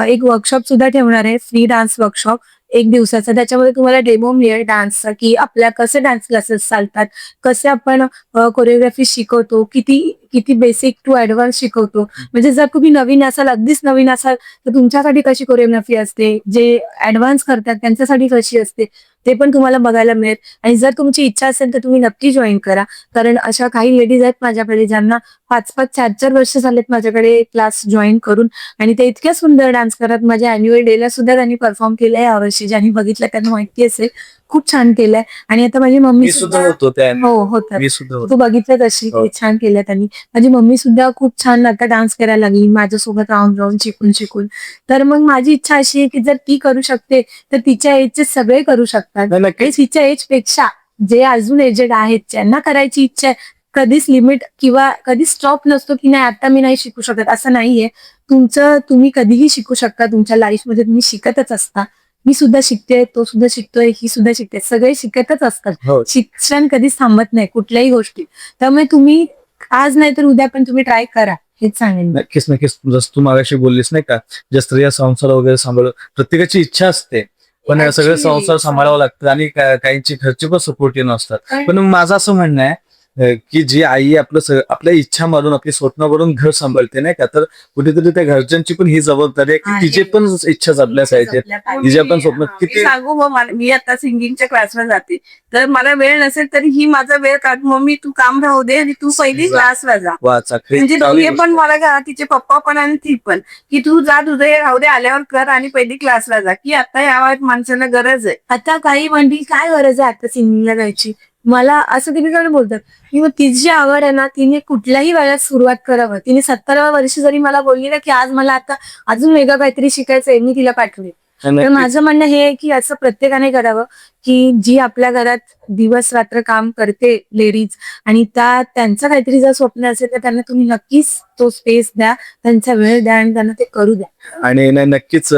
एक वर्कशॉप सुद्धा ठेवणार आहे, फ्री डान्स वर्कशॉप 1 दिवसाचा. त्याच्यामध्ये तुम्हाला डेमो मिळेल डान्सचा, की आपल्या कसे डान्स क्लासेस चालतात, कसे आपण कोरिओग्राफी शिकवतो, किती किती बेसिक टू ऍडव्हान्स शिकवतो. म्हणजे जर तुम्ही नवीन असाल, अगदीच नवीन असाल, तर तुमच्यासाठी कशी कोरिओग्राफी असते, जे ऍडव्हान्स करतात त्यांच्यासाठी कशी असते, ते पण तुम्हाला बघायला मिळेल. आणि जर तुमची इच्छा असेल तर तुम्ही नक्की जॉईन करा. कारण अशा काही लेडीज आहेत माझ्याकडे ज्यांना 5-5, 4-4 वर्ष झालेत माझ्याकडे क्लास जॉईन करून, आणि ते इतक्या सुंदर डान्स करत. माझ्या अॅन्युअल डेला सुद्धा त्यांनी परफॉर्म केलंय यावर्षी. ज्यांनी बघितलं त्यांना माहिती असेल, खूप छान केलंय. आणि आता माझी मम्मी मी सुद्धा होतो त्या हो होतात. मी सुद्धा होतो. तू बघितलं तशी हो. किती छान केलं त्यांनी. माझी मम्मी सुद्धा खूप छान आता डान्स करायला लागली माझ्यासोबत राहून राहून, शिकून शिकून. तर मग माझी इच्छा अशी आहे की जर ती करू शकते तर तिच्या एजचे सगळे करू शकतात. नाही, नक्की. आणि तिच्या एज पेक्षा जे अजून एजेड आहेत, ज्यांना करायची इच्छा आहे, कधीच लिमिट किंवा कधीच स्टॉप नसतो की नाही आता मी नाही शिकू शकत, असं नाहीये. तुम्ही कधीही शिकू शकता. तुमच्या लाईफमध्ये तुम्ही शिकतच असता. मी सुद्धा शिकते, तो सुद्धा शिकतोय, ही सुद्धा शिकते, सगळे शिकतच असतात. हो. शिक्षण कधीच थांबत नाही कुठल्याही गोष्टी. त्यामुळे तुम्ही आज नाही तर उद्या पण तुम्ही ट्राय करा, हेच सांगेन मी. नक्कीच नक्कीच. जसं तू मागाशी बोललीस नाही का, ज्या स्त्रिया संसार वगैरे सांभाळ, प्रत्येकाची इच्छा असते पण सगळं Actually, संसार सांभाळावं लागतं आणि काहींची घरची पण सपोर्टिव्ह नसतात. पण माझं असं म्हणणं आहे की जी आई आपल्या इच्छा मारून, आपली स्वप्न करून घर सांभाळते नाही का, तर कुठेतरी त्या घरच्यांची पण ही जबाबदारी आहे की आहे. तिचे पण इच्छा जपल्या पाहिजेत. तिच्या पण स्वप्न मी किती सांगू मी आता सिंगिंगच्या क्लासवर जाते, तर मला वेळ नसेल तरी ही माझा वेळ काढ, मम्मी तू काम राहू दे आणि तू पहिली क्लासला जा. वाचा म्हणजे दोघे पण मला का तिचे पप्पा पण आणि ती पण, की तू जा, तुझं हे राहू दे, आल्यावर कर आणि पहिली क्लासला जा, की आता या वयात माणसाला गरज आहे. आता काही म्हणतील काय गरज आहे आता सिंगिंगला जायची. मला असं तिने काय बोलतात की मग तिची जी आवड आहे ना, तिने कुठल्याही वयात सुरुवात करावं. तिने 17व्या वर्षी जरी मला बोलली ना की आज मला आता अजून वेगळं काहीतरी शिकायचंय, मी तिला पाठवेन. तर माझं म्हणणं हे आहे की असं प्रत्येकाने करावं की जी आपल्या घरात दिवस रात्र काम करते लेडीज, आणि त्यांचं काहीतरी जर स्वप्न असेल तर त्यांना तुम्ही नक्कीच तो स्पेस द्या, त्यांचा वेळ द्या आणि त्यांना ते करू द्या. आणि नाही नक्कीच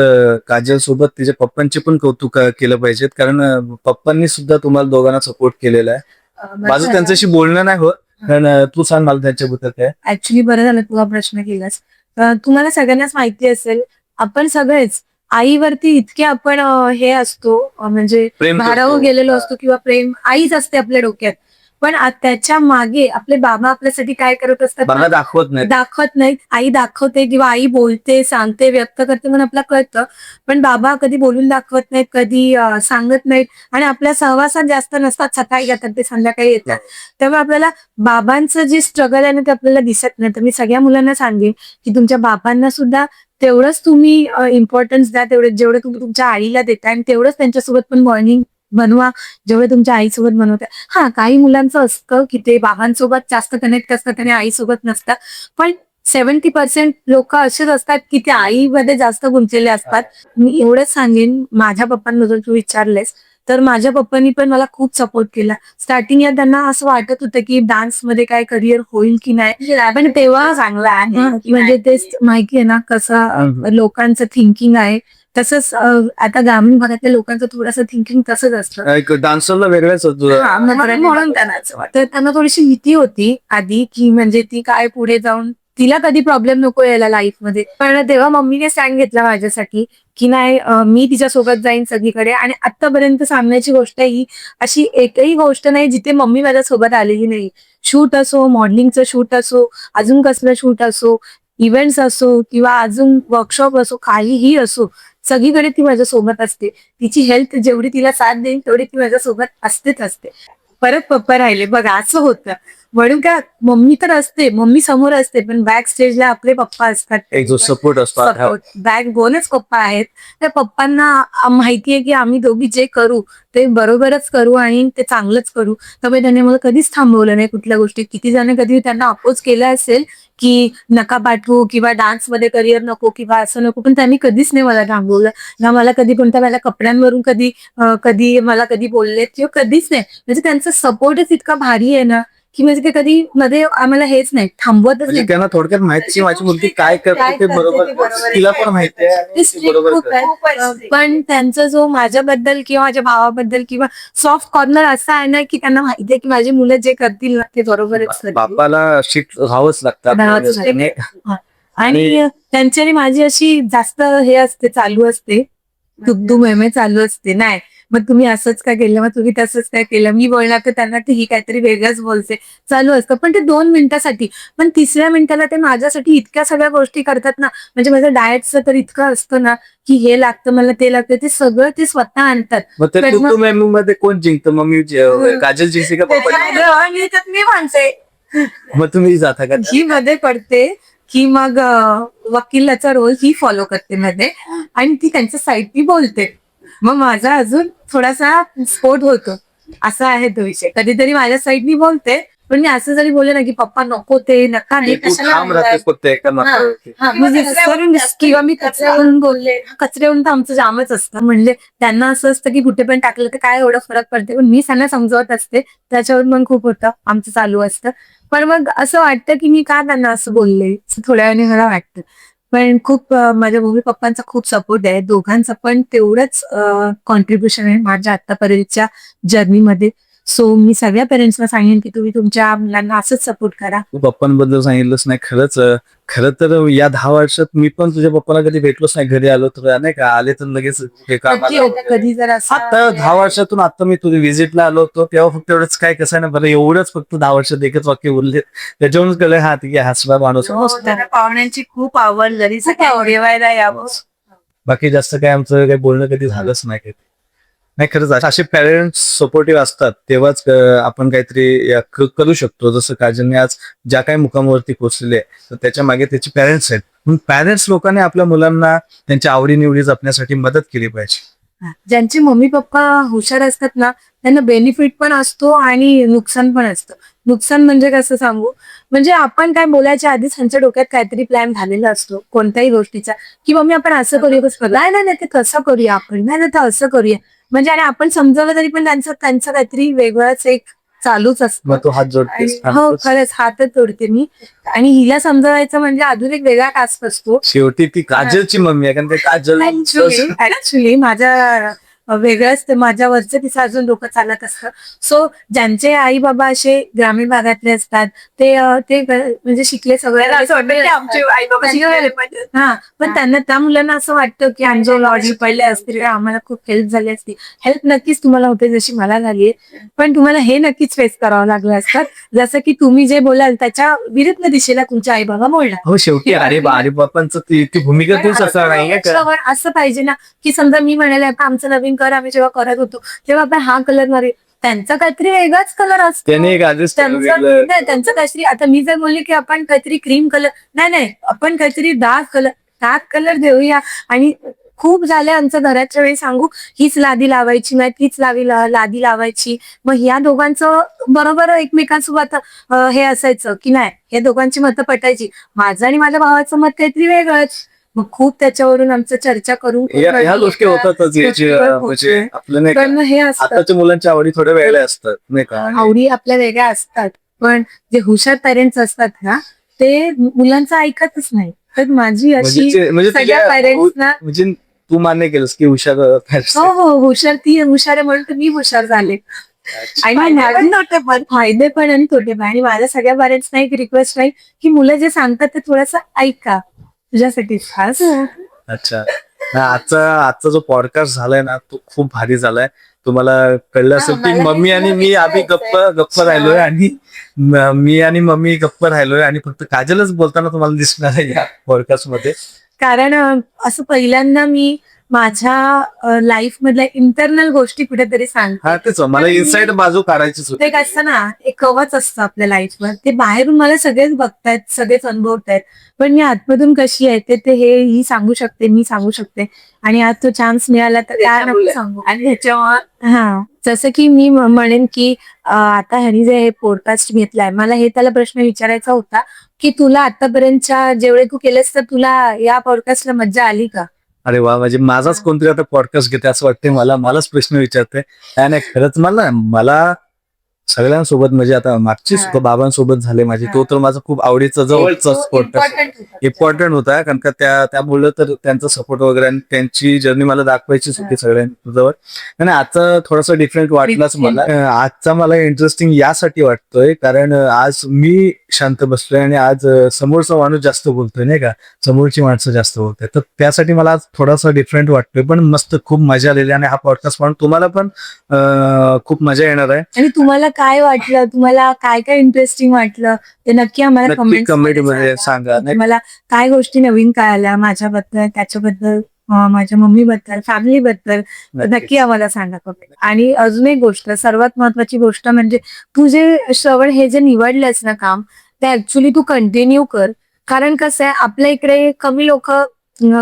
काजल सोबत तिच्या पप्पांचे पण कौतुक केलं पाहिजेत, कारण पप्पांनी सुद्धा तुम्हाला दोघांना सपोर्ट केलेला आहे. माझं त्यांच्याशी बोलणं नाही होत, पण तू सांग मला त्यांच्याबद्दल काय. ऍक्च्युली बरं झालं तुला प्रश्न केलास. तुम्हाला सगळ्यांनाच माहिती असेल, आपण सगळेच आईवरती इतके आपण हे असतो, म्हणजे प्रेम भारावून करतो. गेलेलो असतो किंवा प्रेम आईच असते आपल्या डोक्यात. पण त्याच्या मागे आपले बाबा आपल्यासाठी काय करत असतात ना, मला दाखवत नाही. दाखवत नाहीत. आई दाखवते किंवा आई बोलते, सांगते, व्यक्त करते म्हणून आपल्याला कळतं. पण बाबा कधी बोलून दाखवत नाहीत, कधी सांगत नाहीत, आणि आपल्या सहवासात जास्त नसतात. सकाळी जातात ते संध्याकाळी येतात. त्यामुळे आपल्याला बाबांचं जे स्ट्रगल आहे ना ते आपल्याला दिसत नाही. तर मी सगळ्या मुलांना सांगेन की तुमच्या बाबांना सुद्धा तेवढंच तुम्ही इम्पॉर्टन्स द्या, जेवढं तुम्ही तुमच्या आईला देता, आणि तेवढंच त्यांच्यासोबत पण बॉन्डिंग बनवा जेवढे तुमच्या आईसोबत बनवता. हा, काही मुलांचं असतं की ते बाबांसोबत जास्त कनेक्ट असतात आणि आईसोबत नसतात, पण 70% लोक असेच असतात की ते आईमध्ये जास्त गुंतलेले असतात. मी एवढंच सांगेन, माझ्या पप्पांबद्दल तू विचारलेस तर माझ्या पप्पांनी पण मला खूप सपोर्ट केला. स्टार्टिंगला त्यांना असं वाटत होतं की डान्स मध्ये काय करिअर होईल की नाही, पण तेव्हा चांगला आहे म्हणजे तेच माहिती आहे ना कसं लोकांचं थिंकिंग आहे. तसंच आता ग्रामीण भागातल्या लोकांचं थोडंसं थिंकिंग तसंच असतं. एक डान्सरला वेगळंच होतं. हा, म्हणून त्यांना असं वाटतं. तर त्यांना थोडीशी भीती होती आधी की म्हणजे ती काय पुढे जाऊन तिला कधी प्रॉब्लेम नको यायला लाईफमध्ये. पण तेव्हा मम्मीने स्टँड घेतला माझ्यासाठी की नाही, मी तिच्या सोबत जाईन सगळीकडे. आणि आतापर्यंत सांगण्याची गोष्ट ही अशी एकही गोष्ट नाही जिथे मम्मी माझ्या सोबत आलेली नाही. शूट असो, मॉडेलिंगचं शूट असो, अजून कसलं शूट असो, इव्हेंट्स असो किंवा अजून वर्कशॉप असो, काहीही असो, सगळीकडे ती माझ्या सोबत असते. तिची हेल्थ जेवढी तिला साथ देईल तेवढी ती माझ्या सोबत असतेच असते. परत पप्पा राहिले बघा, असं होतं. म्हणून का, मम्मी तर असते, मम्मी समोर असते, पण बॅक स्टेजला आपले पप्पा असतात. एक जो सपोर्ट असतो. बॅक बोनच पप्पा आहेत. त्या पप्पांना माहितीये की आम्ही दोघी जे करू ते बरोबरच करू आणि ते चांगलंच करू. त्यामुळे त्यांनी मला कधीच थांबवलं नाही कुठल्या गोष्टी. किती जण कधी त्यांना अपोज केला असेल की नका पाठवू किंवा डान्स मध्ये करिअर नको किंवा असं नको, पण त्यांनी कधीच नाही मला थांबवलं. ना मला कधी कोणत्या माझ्या कपड्यांवरून कधी मला कधी बोललेत किंवा कधीच नाही. म्हणजे त्यांचा सपोर्टच इतका भारी आहे ना की म्हणजे ते कधी मध्ये आम्हाला हेच नाही, थांबवतच म्हणजे नाही. त्यांना थोडक्यात माहिती माझी मुलगी काय करते ते करते ते बरोबर, बरोबर तिला पण माहिती आहे आणि ते ती strict बरोबर खूप करते. आहे. पण त्यांचा जो माझ्याबद्दल किंवा माझ्या भावाबद्दल किंवा सॉफ्ट कॉर्नर असा आहे ना की त्यांना माहिती आहे की माझी मुलं जे करतील ना ते बरोबरच करतील. बापाला शिक राहावंच राहावंच लागतं. लागतं. आणि त्यांच्याने माझी अशी जास्त हे असते, चालू असते, दुगदुग मेमे चालू असते. नाही, मग तुम्ही असंच का केलं, मग तुम्ही तसंच काय केलं, मी बोलणार तर त्यांना ते ही काहीतरी वेगळंच बोलते, चालू असतं. पण ते 2 मिनिटासाठी. पण 3ऱ्या मिनिटाला ते माझ्यासाठी इतक्या सगळ्या गोष्टी करतात ना, म्हणजे माझं डाएटचं तर इतकं असतं ना, की हे लागतं मला, ते लागतं, ते सगळं ते स्वतः आणतात. मग ते पण मग- तू मॅम मध्ये कोण जिंकतं? मम्मी काजल जिंकते का पप्पा? मी म्हणते मग तुम्ही जाता का? ही मध्ये पडते, की मग वकिलाचा रोल ही फॉलो करते मध्ये, आणि ती त्यांच्या साईडनी बोलते. मग माझा अजून थोडासा स्फोट होतो. असा आहे तो विषय. कधीतरी माझ्या साईडनी बोलते, पण मी असं जरी बोलले ना, की पप्पा नको ते नका, तू ठाम राहतेस फक्त एका मात्र. म्हणजे किंवा मी कचऱ्यावरून बोलले, कचऱ्यावरून तर आमचं जामच असतं. म्हणजे त्यांना असं असतं की कुठे पण टाकलं तर काय एवढं फरक पडते, पण मी त्यांना समजवत असते, त्याच्यावर मग खूप होतं आमचं चालू असतं. पण मग असं वाटतं की मी का त्यांना असं बोलले, असं थोड्या वेळाने मला वाटतं. पण खूप माझ्या मम्मी पप्पांचा खूप सपोर्ट आहे, दोघांचा पण तेवढंच कॉन्ट्रीब्युशन आहे माझ्या आतापर्यंतच्या जर्नीमध्ये. सो मी सगळ्या पेरेंट्सना सांगेन की तुम्ही तुमच्या मुलांना असंच सपोर्ट करा. तू पप्पांबद्दल सांगितलंच नाही. खरं तर या 10 वर्षात मी पण तुझ्या पप्पाला कधी भेटलोच नाही. घरी आलो तर नाही का, आले तर लगेच हे कामाला. कधी जर असं आता 10 वर्षातून आता मी तुझ्या व्हिजिटला आलो होतो तेव्हा फक्त एवढंच, काय कसं आहे ना बरं, एवढंच फक्त 10 वर्षात एकच वाक्य बोलले, त्याच्यावरूनच कळलं हा ठीक आहे, हसरा माणूस. हो, त्यांना पाहुण्यांची खूप आवड, घरी खूप सगळे आवड. जेवायला यावं. बाकी जास्त काय आमचं काही बोलणं कधी झालंच नाही कधी. नाही, खरंच असे पॅरेंट्स सपोर्टिव्ह असतात तेव्हाच आपण काहीतरी करू शकतो. जसं काजलने आज ज्या काही मुकामावरती पोहोचलेले आहे, तर त्याच्या मागे त्याचे पॅरेंट्स आहेत. म्हणून पॅरेंट्स लोकांनी आपल्या मुलांना त्यांच्या आवडीनिवडी जपण्यासाठी मदत केली पाहिजे. ज्यांचे मम्मी पप्पा हुशार असतात ना, त्यांना बेनिफिट पण असतो आणि नुकसान पण असतं. नुकसान म्हणजे कसं सांगू, म्हणजे आपण काय बोलायच्या आधीच त्यांच्या डोक्यात काहीतरी प्लॅन झालेला असतो कोणत्याही गोष्टीचा, की मम्मी आपण असं करूया, नाही नाही नाही, ते तसं करूया आपण, नाही नाही तर असं करूया. म्हणजे आणि आपण समजावलं तरी पण त्यांचं काहीतरी वेगळंच एक चालूच असतं. मग तू हात जोडतेस. आणि हो, खरंच हातच जोडते मी. आणि हिला समजावायचं म्हणजे अजून एक वेगळा टास्क असतो. शेवटी ती काजलची मम्मी आहे, कारण ते काजल ऍक्च्युली माझ्या वेगळंच ते माझ्यावरचं तिचं अजून डोकं चालत असतं. सो ज्यांचे आई बाबा असे ग्रामीण भागातले असतात, ते म्हणजे शिकले सगळे असं वाटतं की आमचे आई बाबा शिकलेले पाहिजे. हा, पण त्यांना, त्या मुलांना असं वाटतं की आमचे लॉजी पडले असतील, आम्हाला खूप हेल्प झाली असती. हेल्प नक्कीच तुम्हाला होते जशी मला झाली, पण तुम्हाला हे नक्कीच फेस करावं लागलं असतं, जसं की तुम्ही जे बोलाल त्याच्या विरुद्ध दिशेला तुमच्या आई बाबा बोलणार. हो, शेवटी आई बापांचं ती भूमिका तूच असं नाहीये का? असं पाहिजे ना, की समजा मी म्हणाले आता आमचं नवीन घर आम्ही जेव्हा करत होतो तेव्हा आपण हा कलर मारे, त्यांचा काहीतरी वेगळाच कलर असतो. त्याने एक आधीच त्यांचं काहीतरी, आता मी जर बोलले की आपण काहीतरी क्रीम कलर, नाही नाही, आपण काहीतरी डार्क कलर देऊया. आणि खूप झाले आमचं घराच्या वेळी सांगू, हीच लादी लावायची, नाही तीच लादी लावायची. मग ह्या दोघांचं बरोबर एकमेकांसोबत हे असायचं की नाही, हे दोघांची मतं पटायची. माझं आणि माझ्या भावाचं मत काहीतरी वेगळंच. मग खूप त्याच्यावरून आमचं चर्चा करून ह्या गोष्टी होतातच. म्हणजे आपलं नाही का, पण हे असतं, आताच्या मुलांच्या आवडी थोड्या वेगळ्या असतात नाही का. आवडी आपल्या वेगळ्या असतात, पण जे हुशार पेरेंट्स असतात ना, ते मुलांचं ऐकतच नाही. तर माझी अशी म्हणजे सगळ्या पेरेंट्सना, म्हणजे तू मान्य केलंस की हुशार parents हो हो, हुशार, ती हुशार आहे म्हणून तर मी हुशार झाले. आणि फायदे पण आणि तोटे पण. आणि माझ्या सगळ्या पॅरेंट्सना एक रिक्वेस्ट आहे की मुलं जे सांगतात ते थोडंसं ऐका, तुझ्यासाठी खास. अच्छा. आजचा जो पॉडकास्ट झालाय ना, तो खूप भारी झालाय. तुम्हाला कळलं असेल की मम्मी आणि मी आम्ही गप्प राहिलोय, आणि मी आणि मम्मी गप्प राहिलोय, आणि फक्त काजलच बोलताना तुम्हाला दिसणार आहे या पॉडकास्ट मध्ये. कारण असं पहिल्यांदा मी माझ्या लाईफ मधल्या इंटरनल गोष्टी कुठेतरी सांगते. हा, तेच मला इनसाइड बाजू काढायचीच होती. ते काय असतं ना, एक कवच असतं आपल्या लाईफवर, ते बाहेरून मला सगळेच बघतायत, सगळेच अनुभवतायत, पण मी आतमधून कशी आहे ते ही सांगू शकते, मी सांगू शकते. आणि आज तो चान्स मिळाला तर काय नको सांगू. आणि ह्याच्यावर हा, जसं की मी म्हणेन की आता ह्यानी जे हे पॉडकास्ट घेतलाय, मला हे त्याला प्रश्न विचारायचा होता की तुला आतापर्यंतच्या जेवढे तू केलेस, तर तुला या पॉडकास्टला मज्जा आली का? अरे वा, म्हणजे माझाच कोणतरी आता पॉडकास्ट घेते असं वाटतंय मलाच प्रश्न विचारते. नाही, खरंच मला सगळ्यांसोबत, म्हणजे आता मागचीच बाबांसोबत झाले माझे, तो तर माझा खूप आवडीचा जवळचा पॉडकास्ट इम्पॉर्टंट होता, कारण का त्यामुळे तर त्यांचा सपोर्ट वगैरे आणि त्यांची जर्नी मला दाखवायचीच होती सगळ्यांजवळ. आणि आजचा थोडासा डिफरंट वाटलाच मला. आजचा मला इंटरेस्टिंग यासाठी वाटतोय कारण आज मी शांत बसलोय आणि आज समोरचा माणूस जास्त बोलतोय नाही का, समोरची माणसं जास्त बोलतोय, तर त्यासाठी मला आज थोडासा डिफरंट वाटतोय. पण मस्त खूप मजा आलेली आणि हा पॉडकास्ट म्हणून तुम्हाला पण खूप मजा येणार आहे. आणि तुम्हाला काय वाटलं, तुम्हाला काय काय इंटरेस्टिंग वाटलं ते नक्की आम्हाला नक्की कमेंट मध्ये सांगा. तुम्हाला काय गोष्टी नवीन कळाल्या माझ्याबद्दल, त्याच्याबद्दल, माझ्या मम्मीबद्दल, फॅमिलीबद्दल, नक्की आम्हाला सांगा comment. आणि अजून एक गोष्ट, सर्वात महत्वाची गोष्ट म्हणजे तू जे श्रवण हे जे निवडलंस ना काम, ते ऍक्च्युली तू कंटिन्यू कर. कारण कसं आहे, आपल्या इकडे कमी लोक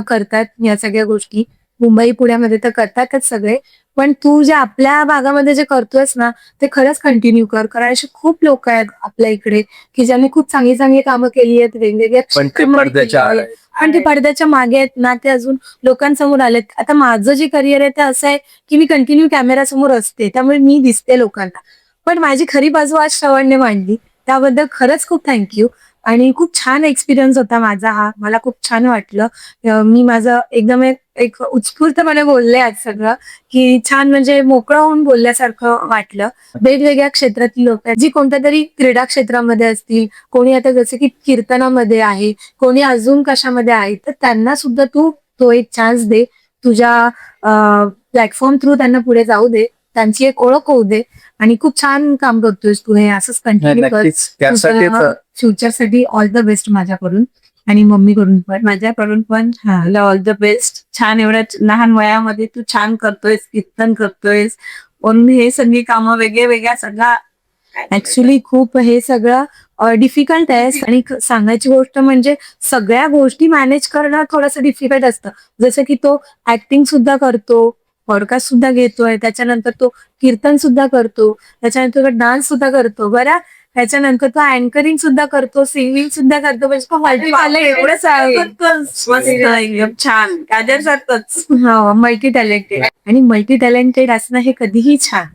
करतात या सगळ्या गोष्टी. मुंबई पुण्यामध्ये तर करतातच सगळे, पण तू जे आपल्या भागामध्ये जे करतोयस ना, ते खरंच कंटिन्यू कर. कारण असे खूप लोक आहेत आपल्या इकडे की ज्यांनी खूप चांगली चांगली कामं केली आहेत वेगवेगळ्या पण ते क्षेत्रामध्ये पडद्याच्या केली आड आहेत. आहेत. पण ते पडद्याच्या मागे आहेत ना, ते अजून लोकांसमोर आलेत. आता माझं जे करिअर आहे ते असं आहे की मी कंटिन्यू कॅमेरासमोर असते, त्यामुळे मी दिसते लोकांना. पण माझी खरी बाजू आज श्रवणने मांडली, त्याबद्दल खरंच खूप थँक्यू. आणि खूप छान एक्सपिरियन्स होता माझा हा, मला खूप छान वाटलं. मी माझं एकदम एक उत्स्फूर्तपणे बोलले आज सगळं, की छान म्हणजे मोकळं होऊन बोलल्यासारखं वाटलं. वेगवेगळ्या क्षेत्रातली लोक जी कोणत्या तरी क्रीडा क्षेत्रामध्ये असतील, कोणी आता जसं की कीर्तनामध्ये आहे, कोणी अजून कशामध्ये आहे, तर त्यांना सुद्धा तू तो एक चान्स दे. तुझ्या प्लॅटफॉर्म थ्रू त्यांना पुढे जाऊ दे, त्यांची एक ओळख होऊ दे. आणि खूप छान काम करतोयस तू, हे असंच कंटिन्यू कर. नक्कीच त्यासाठी फ्युचरसाठी ऑल द बेस्ट माझ्याकडून आणि मम्मीकडून पण. माझ्याकडून पण ऑल द बेस्ट. छान एवढ्या लहान वयामध्ये तू छान करतोयस, कीर्तन करतोयस, पण हे सगळी कामं वेगळ्या सगळा ऍक्च्युली खूप हे सगळं डिफिकल्ट आहे. आणि सांगायची गोष्ट म्हणजे सगळ्या गोष्टी मॅनेज करणं थोडंसं डिफिकल्ट असतं. जसं की तो ऍक्टिंग सुद्धा करतो, पॉडकास्ट सुद्धा घेतोय, त्याच्यानंतर तो कीर्तन सुद्धा करतो, त्याच्यानंतर तो डान्स सुद्धा करतो बरं, त्याच्यानंतर तो अँकरिंग सुद्धा करतो, सिंगिंग सुद्धा करतो. म्हणजे तो एवढंच आहे. मस्त एकदम छान काजल सारखंच. Multi talented. आणि मल्टी टॅलेंटेड असणं हे कधीही छान.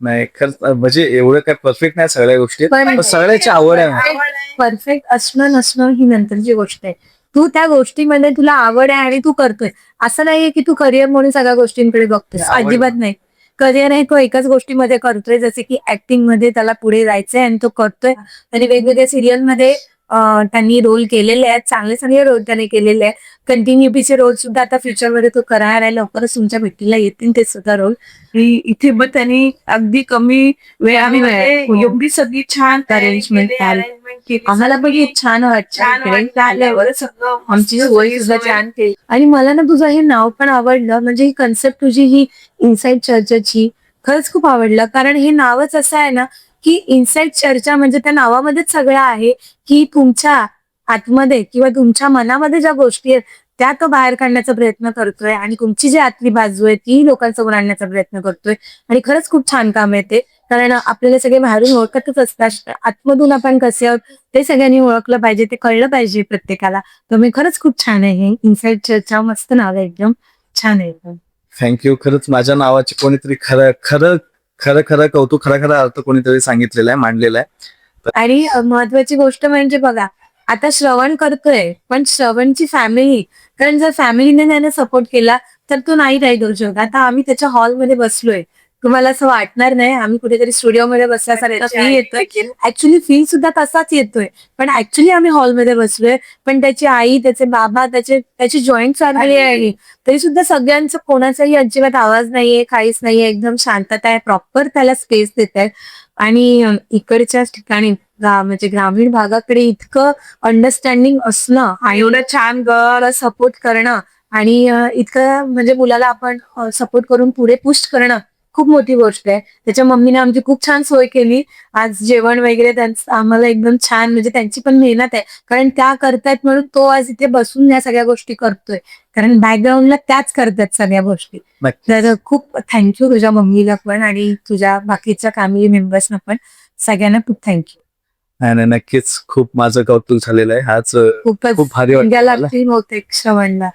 नाही खरंच म्हणजे एवढं काय परफेक्ट नाही सगळ्या गोष्टी, पण सगळ्याची आवड आहे. परफेक्ट असणं नसणं ही नंतरची गोष्ट आहे. तू त्या गोष्टीमध्ये तुला आवड आहे आणि तू करतोय. असं नाहीये की तू करिअर म्हणून सगळ्या गोष्टींकडे बघतोय, आवड. अजिबात नाही. करिअर आहे तो एकाच गोष्टीमध्ये करतोय, जसे की ऍक्टिंग मध्ये त्याला पुढे जायचंय आणि तो करतोय. आणि वेगवेगळ्या सिरियल मध्ये त्यांनी रोल केलेले आहेत, चांगले चांगले रोल त्याने केलेले आहेत. कंटिन्युटीचे रोल सुद्धा आता फ्युचरमध्ये तो करणार आहे, लवकरच तुमच्या भेटीला येतील ते सुद्धा रोल. इथे पण त्यांनी अगदी कमी वेळामध्ये एवढी सगळी छान अरेंजमेंट केली. आम्हाला पण खूप छान छान वाटतं. वाटलं आल्यावर सगळं आमची मस्त सोयी सुद्धा सोय. छान केली. आणि मला ना तुझं हे नाव पण आवडलं, म्हणजे ही कन्सेप्ट तुझी ही इनसाइड चर्चेची खरंच खूप आवडलं. कारण हे नावच असं आहे ना की इनसाइड चर्चा, म्हणजे त्या नावामध्येच सगळं आहे की तुमच्या आतमध्ये किंवा तुमच्या मनामध्ये ज्या गोष्टी आहेत त्या तो बाहेर काढण्याचा प्रयत्न करतोय, आणि तुमची जी आतली बाजू आहे ती लोकांसमोर आणण्याचा प्रयत्न करतोय. आणि खरंच खूप छान काम आहे ते. कारण आपल्याला सगळे बाहेरून ओळखतच असतात, आतमधून आपण कसे आहोत ते सगळ्यांनी ओळखलं पाहिजे, ते कळलं पाहिजे प्रत्येकाला. तर मी खरंच खूप छान आहे हे इनसाइड चर्चा, मस्त नाव आहे, एकदम छान आहे. थँक्यू. खरंच माझ्या नावाचे कोणीतरी खरं खरं खरं खरं कौतुक, खरा खरा अर्थ कोणीतरी सांगितलेला आहे, मांडलेला आहे. आणि महत्वाची गोष्ट म्हणजे बघा, आता श्रवण करतोय पण श्रवणची फॅमिली, कारण जर फॅमिलीने त्याने सपोर्ट केला तर तो नाही राहील शकत. आता आम्ही त्याच्या हॉलमध्ये बसलोय, तुम्हाला असं वाटणार नाही आम्ही कुठेतरी स्टुडिओमध्ये बसल्यासारखं फील येतोय. ऍक्च्युली फील सुद्धा तसाच येतोय, पण ऍक्च्युली आम्ही हॉलमध्ये बसलोय. पण त्याची आई, त्याचे बाबा, त्याची जॉईंट फॅमिली आहे, तरी सुद्धा सगळ्यांचं कोणाचाही अजिबात आवाज नाहीये, काहीच नाहीये, एकदम शांतता आहे, प्रॉपर त्याला स्पेस देत आहे. आणि इकडच्या ठिकाणी म्हणजे ग्रामीण भागाकडे इतकं अंडरस्टँडिंग असणं आणि एवढं छान गर्ल सपोर्ट करणं आणि इतकं म्हणजे मुलाला आपण सपोर्ट करून पुढे पुश करणं खूप मोठी गोष्ट आहे. त्याच्या मम्मीने आमची खूप छान सोय केली. आज जेवण वगैरे त्यांचं आम्हाला एकदम छान, म्हणजे त्यांची पण मेहनत आहे, कारण त्या करतायत म्हणून तो आज इथे बसून या सगळ्या गोष्टी करतोय, कारण बॅकग्राऊंडला त्याच करतात सगळ्या गोष्टी. तर खूप थँक्यू तुझ्या मम्मीला पण आणि तुझ्या बाकीच्या फॅमिली मेंबर्सना पण, सगळ्यांना खूप थँक्यू. नाही नाही, नक्कीच खूप माझं कौतुक झालेलं आहे. हाच खूप भारी वाटतं होते श्रवणला.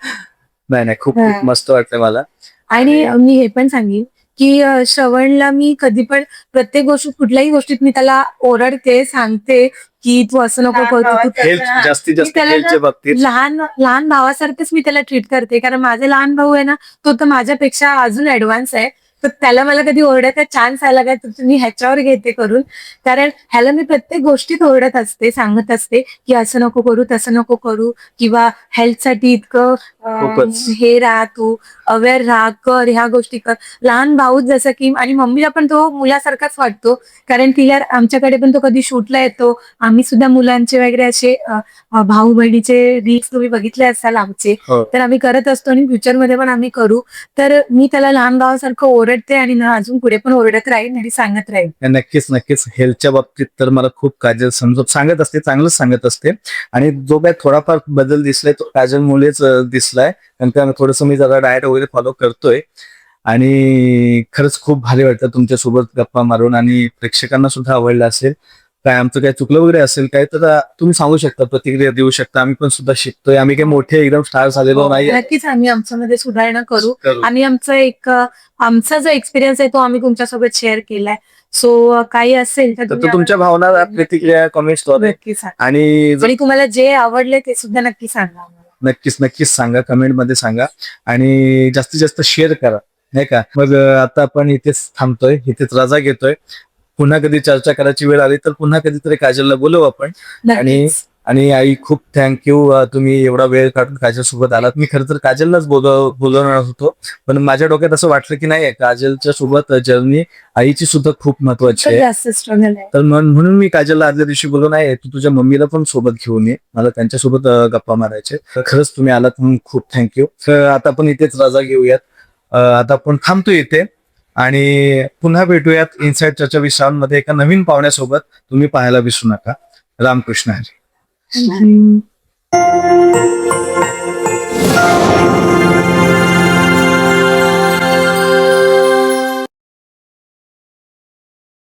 नाही नाही, खूप खूप मस्त वाटतंय मला. आणि मी हे पण सांगेन की श्रवणला मी कधी पण प्रत्येक गोष्ट, कुठल्याही गोष्टीत मी त्याला ओरडते, सांगते की तू असं नको करू, तू हेल्थ जास्तीत जास्त हेल्थच्या बाबतीत लहान भावासारखंच मी त्याला ट्रीट करते. कारण माझे लहान भाऊ आहे ना, तो तर माझ्यापेक्षा अजून ऍडव्हान्स आहे. तर त्याला मला कधी ओरडायचा चान्स आला काय तर तुम्ही ह्याच्यावर घेते करून, कारण ह्याला मी प्रत्येक गोष्टीत ओरडत असते, सांगत असते की असं नको करू, तसं नको करू, किंवा हेल्थसाठी इतकं खूपच. हे राहा, तू अवेअर राहा, कर ह्या गोष्टी कर. लहान भाऊ जसं की, आणि मम्मीला पण तो मुलासारखाच वाटतो, कारण तिला आमच्याकडे पण तो कधी शूटला येतो. आम्ही सुद्धा मुलांचे वगैरे असे भाऊ बहिणीचे रील्स तुम्ही बघितले असाल आमचे, हो. तर आम्ही करत असतो आणि फ्युचरमध्ये पण आम्ही करू. तर मी त्याला लहान भावासारखं ओरडते आणि ना अजून पुढे पण ओरडत राहील आणि सांगत राहील. नक्कीच नक्कीच. हेल्थच्या बाबतीत तर मला खूप काजल समजून सांगत असते, चांगलंच सांगत असते. आणि जो काय थोडाफार बदल दिसलाय तो काजलमुळेच दिसलाय, कारण का थोडंसं मी जरा डाएट वगैरे फॉलो करतोय. आणि खरंच खूप भारी वाटतं तुमच्यासोबत गप्पा मारून, आणि प्रेक्षकांना सुद्धा आवडलं असेल. काय आमचं काय चुकलं वगैरे असेल काय तर तुम्ही सांगू शकता, प्रतिक्रिया देऊ शकता. आम्ही पण सुद्धा शिकतोय, आम्ही काही मोठे एकदम स्टार झालेलो नाही. नक्कीच आम्ही आमच्यामध्ये सुधारणा करू. करू. आम्ही आमचा जो एक्सपिरियन्स आहे तो आम्ही तुमच्यासोबत शेअर केलाय. सो काही असेल तर तर तुम्ही तुमच्या भावना, प्रतिक्रिया, कमेंट्सद्वारे नक्की सांगा. आणि आणि तुम्हाला जे आवडले ते सुद्धा नक्की सांगा आम्हाला. नक्कीच नक्कीच सांगा, कमेंटमध्ये सांगा आणि जास्तीत जास्त शेअर करा, नाही का. मग आता आपण इथेच थांबतोय, इथेच रजा घेतोय. पुन्हा कधी चर्चा करायची वेळ आली तर पुन्हा कधीतरी काजलला बोलवू आपण. आणि नक्कीच. आणि आई खूप थँक्यू, तुम्ही एवढा वेळ काढून काजल सोबत आलात. मी खरं तर काजललाच बोलवणार होतो, पण माझ्या डोक्यात असं वाटलं की नाही, काजलच्या सोबत जर्नी आईची सुद्धा खूप महत्वाची खूप आहे. जास्त स्ट्रगल आहे. तर म्हणून मी काजलला आदल्या दिवशी बोललो, नाही तू तुझ्या मम्मीला पण सोबत घेऊन ये, मला त्यांच्यासोबत गप्पा मारायचे. तर खरंच तुम्ही आलात म्हणून खूप थँक्यू. तर आता आपण इथेच रजा घेऊयात. आता आपण थांबतो इथे आणि पुन्हा भेटूयात इनसाइड चर्चा विश्राममध्ये एका नवीन पाहुण्यासोबत. तुम्ही पाहायला विसरू नका. रामकृष्ण हरी. हम्म.